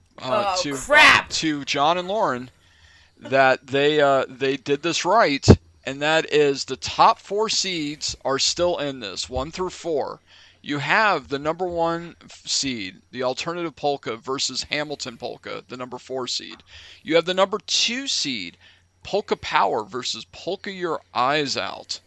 John and Lauren that they did this right, and that is the top 4 seeds are still in this 1 through 4. You have the number 1 seed, the Alternative Polka versus Hamilton Polka, the number 4 seed. You have the number 2 seed, Polka Power versus Polka Your Eyes Out.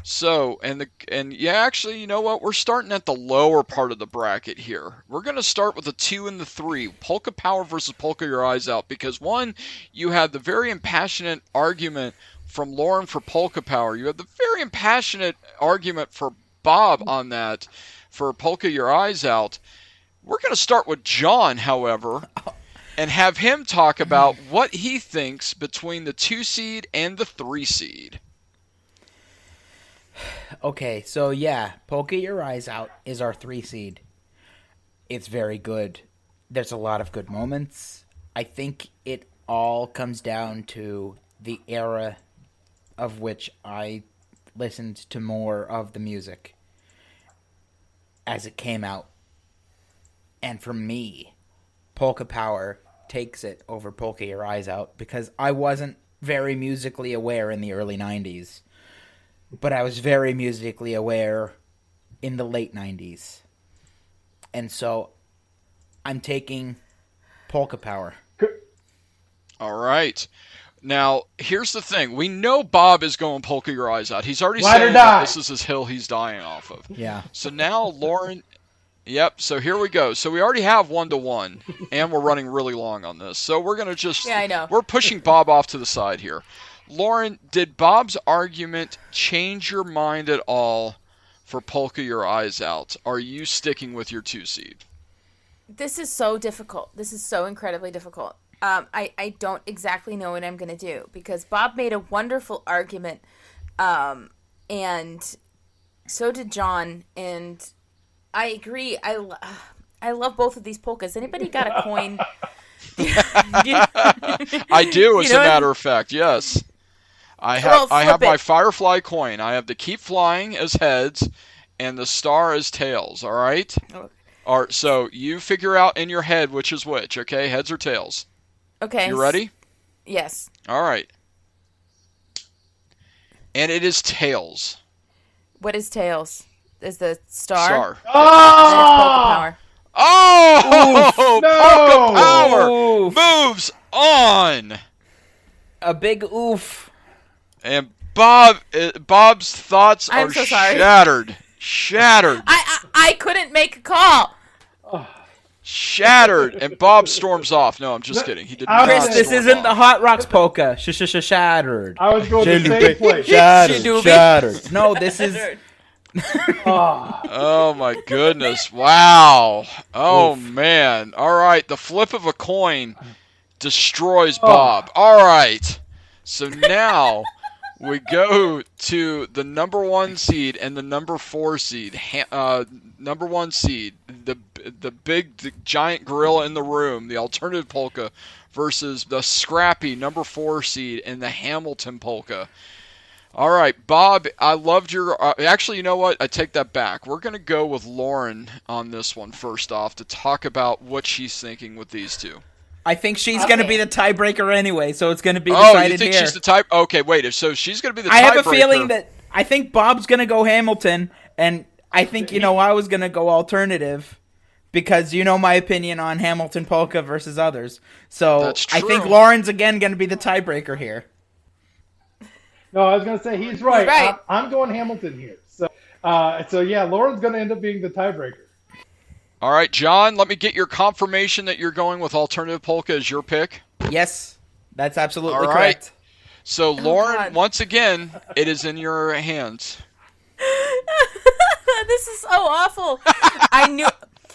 So, actually, you know what? We're starting at the lower part of the bracket here. We're going to start with the 2 and the 3, Polka Power versus Polka Your Eyes Out, because one, you have the very impassionate argument from Lauren for Polka Power. You have the very impassionate argument for Bob on that for Polka Your Eyes Out. We're going to start with John, however, and have him talk about what he thinks between the 2 seed and the 3 seed. Okay, so yeah, Polka Your Eyes Out is our 3 seed. It's very good. There's a lot of good moments. I think it all comes down to the era of which I listened to more of the music as it came out. And for me, Polka Power takes it over Polka Your Eyes Out because I wasn't very musically aware in the early 90s. But I was very musically aware in the late 90s. And so I'm taking Polka Power. All right. Now, here's the thing. We know Bob is going Polka Your Eyes Out. He's already saying that this is his hill he's dying off of. Yeah. So now, Lauren... Yep, so here we go. So we already have 1-1, and we're running really long on this. So we're going to just... Yeah, I know. We're pushing Bob off to the side here. Lauren, did Bob's argument change your mind at all for Polka Your Eyes Out? Are you sticking with your 2 seed? This is so difficult. This is so incredibly difficult. I don't exactly know what I'm going to do because Bob made a wonderful argument, and so did John, and I agree. I love both of these polkas. Anybody got a coin? I do, as a matter of fact, yes. I have my Firefly coin. I have the Keep Flying as heads and the Star as tails, all right? Okay. All right, so you figure out in your head which is which, okay? Heads or tails? Okay. You ready? Yes. All right. And it is tails. What is tails? Is the star? Star. Then it's polka power. Oh! No! Polka power moves on. A big oof. And Bob's thoughts I'm are so sorry. shattered. Shattered. I couldn't make a call. Shattered. And Bob storms off. No, I'm just kidding. He did not. Chris, this storm isn't off. the Hot Rocks polka. Shattered. I was going to the same place. Shattered. No, this is. Oh my goodness. Wow. Oh man. All right. The flip of a coin destroys Bob. All right. So now we go to the number 1 seed and the number 4 seed. Number 1 seed, the giant gorilla in the room, the alternative polka, versus the scrappy number 4 seed and the Hamilton polka. All right, Bob, I loved your... actually, you know what? I take that back. We're going to go with Lauren on this one first off to talk about what she's thinking with these two. I think she's going to be the tiebreaker anyway, so it's going to be decided here. Oh, you think she's the type? Okay, wait. So she's going to be the tiebreaker. I have a feeling that... I think Bob's going to go Hamilton, and I think, I was going to go alternative because you know my opinion on Hamilton polka versus others. So That's true. I think Lauren's again going to be the tiebreaker here. No, I was going to say he's right. He's right. I'm going Hamilton here. So yeah, Lauren's going to end up being the tiebreaker. All right, John, let me get your confirmation that you're going with alternative polka as your pick. Yes, that's absolutely All right. correct. So, Lauren, God. once again, it is in your hands. This is so awful.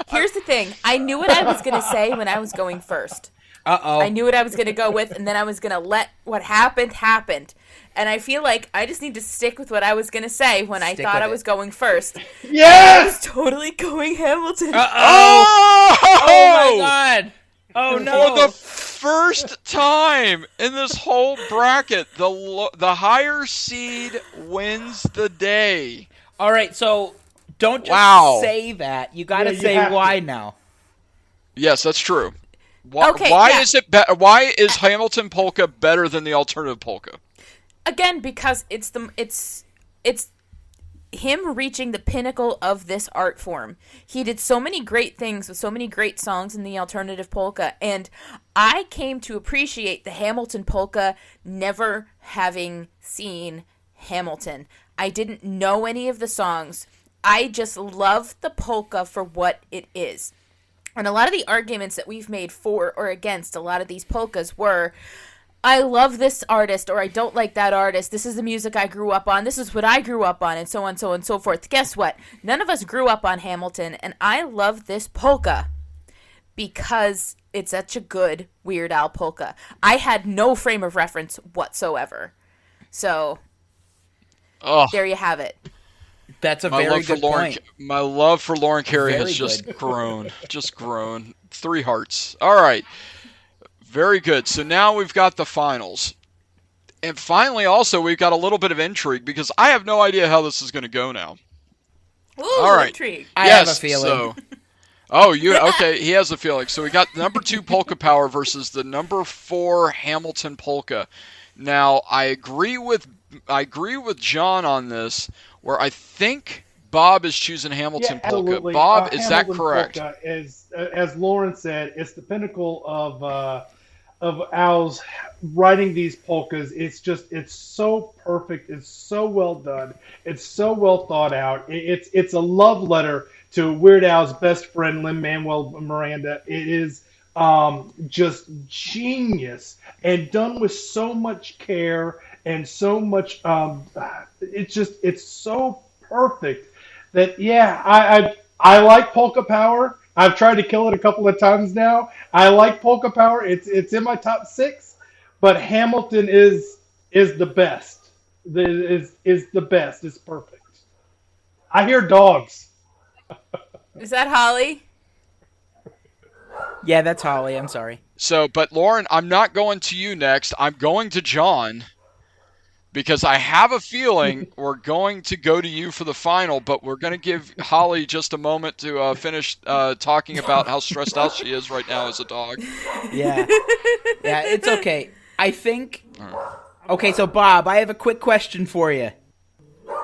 Here's the thing. I knew what I was going to say when I was going first. Uh-oh. I knew what I was going to go with, and then I was going to let what happened. And I feel like I just need to stick with what I was going to say when I thought I was going first. Yes! I was totally going Hamilton. Uh-oh. Oh, my God. Oh, no. For the first time in this whole bracket, the higher seed wins the day. All right, so don't just say that. You got to say why now. Yes, that's true. Okay, Why is Hamilton polka better than the alternative polka? Again, because it's him reaching the pinnacle of this art form. He did so many great things with so many great songs in the alternative polka, and I came to appreciate the Hamilton polka never having seen Hamilton. I didn't know any of the songs. I just love the polka for what it is. And a lot of the arguments that we've made for or against a lot of these polkas were, I love this artist, or I don't like that artist. This is the music I grew up on. This is what I grew up on, and so on, so on, and so forth. Guess what? None of us grew up on Hamilton, and I love this polka because it's such a good Weird Al polka. I had no frame of reference whatsoever. So, there you have it. That's a very good point. My love for Lauren Carey has just grown. Just grown. 3 hearts. All right. Very good. So now we've got the finals. And finally, also, we've got a little bit of intrigue because I have no idea how this is going to go now. Ooh, all right. Intrigue. I have a feeling. Okay, he has a feeling. So we got number 2 Polka Power versus the number 4 Hamilton Polka. Now, I agree with John on this, where I think Bob is choosing Hamilton Polka. Absolutely. Bob, is Hamilton that correct? Polka is, as Lauren said, it's the pinnacle of Al's writing these polkas. It's so perfect. It's so well done. It's so well thought out. It's a love letter to Weird Al's best friend, Lin-Manuel Miranda. It is just genius and done with so much care and so much. It's so perfect that I like Polka Power. I've tried to kill it a couple of times now. I like Polka Power. It's in my top 6, but Hamilton is the best. Is the best. It's perfect. I hear dogs. Is that Holly? Yeah, that's Holly. I'm sorry. So, but Lauren, I'm not going to you next. I'm going to John because I have a feeling we're going to go to you for the final, but we're going to give Holly just a moment to finish talking about how stressed out she is right now as a dog. Yeah. Yeah, it's okay. I think Okay, so Bob, I have a quick question for you.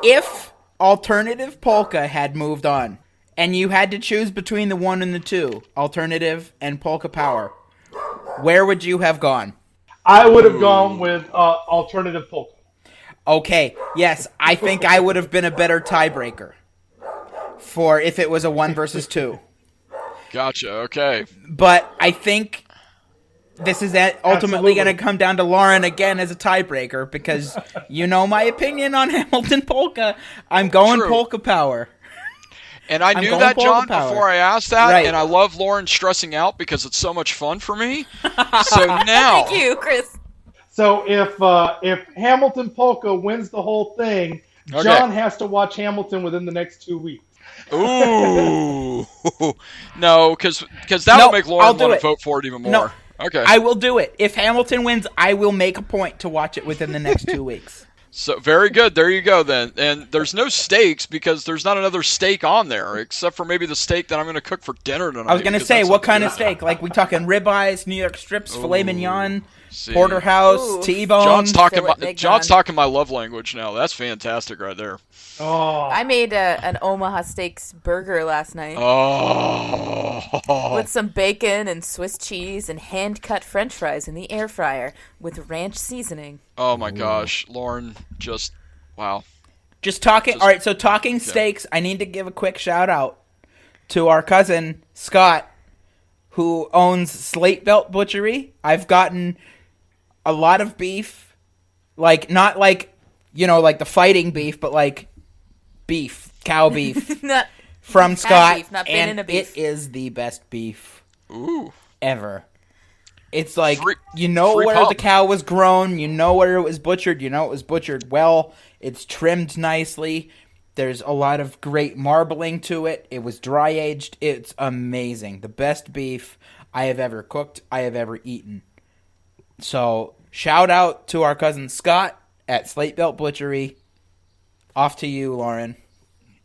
If Alternative Polka had moved on, and you had to choose between the 1 and the 2, Alternative and Polka Power, where would you have gone? I would have gone with Alternative Polka. Okay, yes, I think I would have been a better tiebreaker for if it was a 1 versus 2. Gotcha, okay. But I think this is ultimately going to come down to Lauren again as a tiebreaker because you know my opinion on Hamilton Polka. I'm going True. Polka Power. And I knew that, John, before I asked that, right. And I love Lauren stressing out because it's so much fun for me. So now... Thank you, Chris. So if Hamilton Polka wins the whole thing, Okay. John has to watch Hamilton within the next 2 weeks. Ooh. No, because that will make Lauren want to vote for it even more. No, okay. I will do it. If Hamilton wins, I will make a point to watch it within the next 2 weeks. So very good. There you go then. And there's no steaks because there's not another steak on there except for maybe the steak that I'm going to cook for dinner tonight. I was going to say, what kind of steak? Like, we talking ribeyes, New York strips, filet mignon, porterhouse, T-bone? John's talking my love language now. That's fantastic right there. Oh, I made an Omaha Steaks burger last night. Oh. With some bacon and Swiss cheese and hand-cut French fries in the air fryer with ranch seasoning. Oh my gosh, Lauren, just wow. All right, so talking steaks, I need to give a quick shout out to our cousin Scott, who owns Slate Belt Butchery. I've gotten a lot of beef, like not like, like the fighting beef, but like beef, cow beef from Scott, beef, not and banana beef. it is the best beef Ooh. ever. It's like, Free where pub. the cow was grown, where it was butchered, it was butchered well, it's trimmed nicely, there's a lot of great marbling to it, it was dry aged, it's amazing. The best beef I have ever cooked, I have ever eaten. So, shout out to our cousin Scott at Slate Belt Butchery. Off to you, Lauren.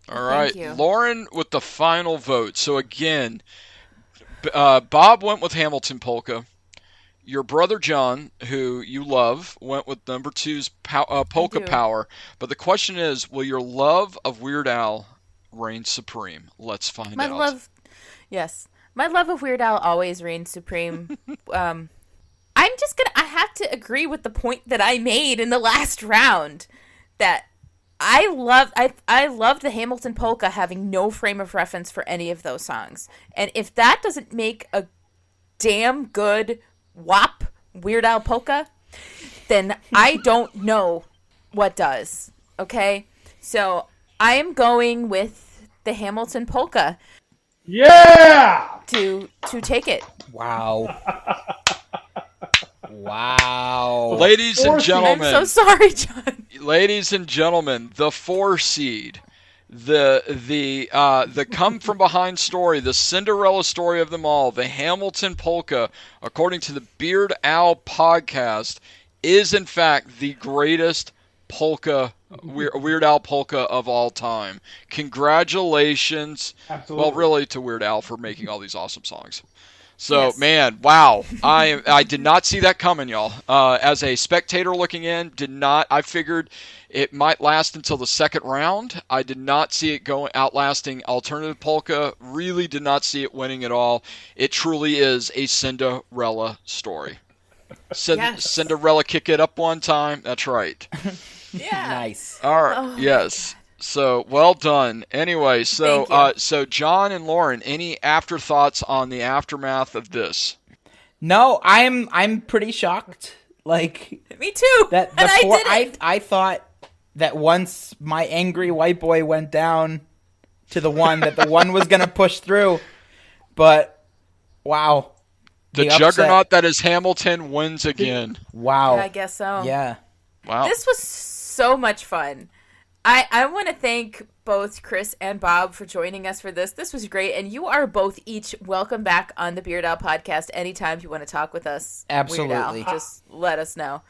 All right, Thank you. Lauren with the final vote. So again, Bob went with Hamilton Polka. Your brother John, who you love, went with number 2's Polka Power. But the question is, will your love of Weird Al reign supreme? Let's find out. My love of Weird Al always reigns supreme. I have to agree with the point that I made in the last round that I love the Hamilton Polka having no frame of reference for any of those songs. And if that doesn't make a damn good WAP Weird Al Polka, then I don't know what does. Okay? So I am going with the Hamilton Polka. Yeah! To take it. Wow. Wow. Ladies and gentlemen. I'm so sorry, John. Ladies and gentlemen, the 4 seed, the come from behind story, the Cinderella story of them all, the Hamilton Polka, according to the Beard Owl podcast, is in fact the greatest polka, Weird Al polka of all time. Congratulations. Absolutely. Well, really to Weird Al for making all these awesome songs. So, man, wow. I did not see that coming, y'all. As a spectator looking in, I figured it might last until the second round. I did not see it outlasting Alternative Polka. Really did not see it winning at all. It truly is a Cinderella story. Cinderella kick it up one time. That's right. Yeah. Nice. All right. Oh, yes. So well done. Anyway, Thank you. So John and Lauren, any afterthoughts on the aftermath of this? No, I'm pretty shocked. Like, me too. That and before I did it. I thought that once my angry white boy went down to the one, that the one was gonna push through. But wow. The juggernaut that is Hamilton wins again. Wow. I guess so. Yeah. Wow. This was so much fun. I want to thank both Chris and Bob for joining us for this. This was great, and you are both each welcome back on the Beard Owl podcast anytime you want to talk with us. Absolutely. Weird Al. Just let us know.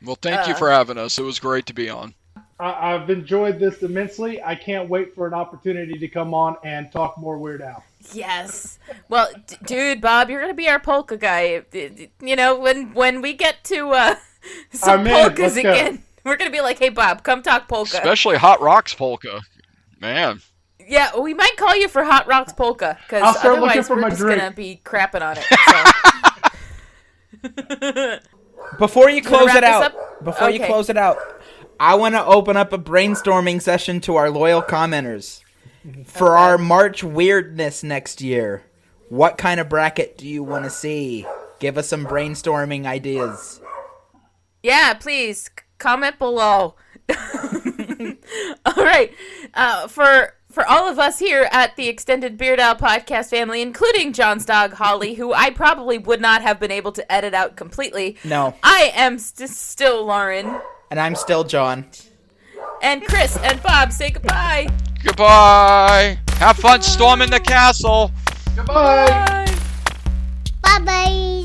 Well, thank you for having us. It was great to be on. I've enjoyed this immensely. I can't wait for an opportunity to come on and talk more Weird Al. Yes. Well, dude, Bob, you're gonna be our polka guy. When we get to some polkas again. We're going to be like, hey, Bob, come talk polka. Especially Hot Rocks polka. Man. Yeah, we might call you for Hot Rocks polka, because otherwise we're just going to be crapping on it. So. Before you close it out, I want to open up a brainstorming session to our loyal commenters. For our March Weirdness next year, what kind of bracket do you want to see? Give us some brainstorming ideas. Yeah, please, comment below. All right, for all of us here at the Extended Beard Owl podcast family, including John's dog, Holly, who I probably would not have been able to edit out completely. No. I am still Lauren. And I'm still John. And Chris and Bob say goodbye. Goodbye. Have fun storming the castle. Goodbye. Bye. Bye-bye.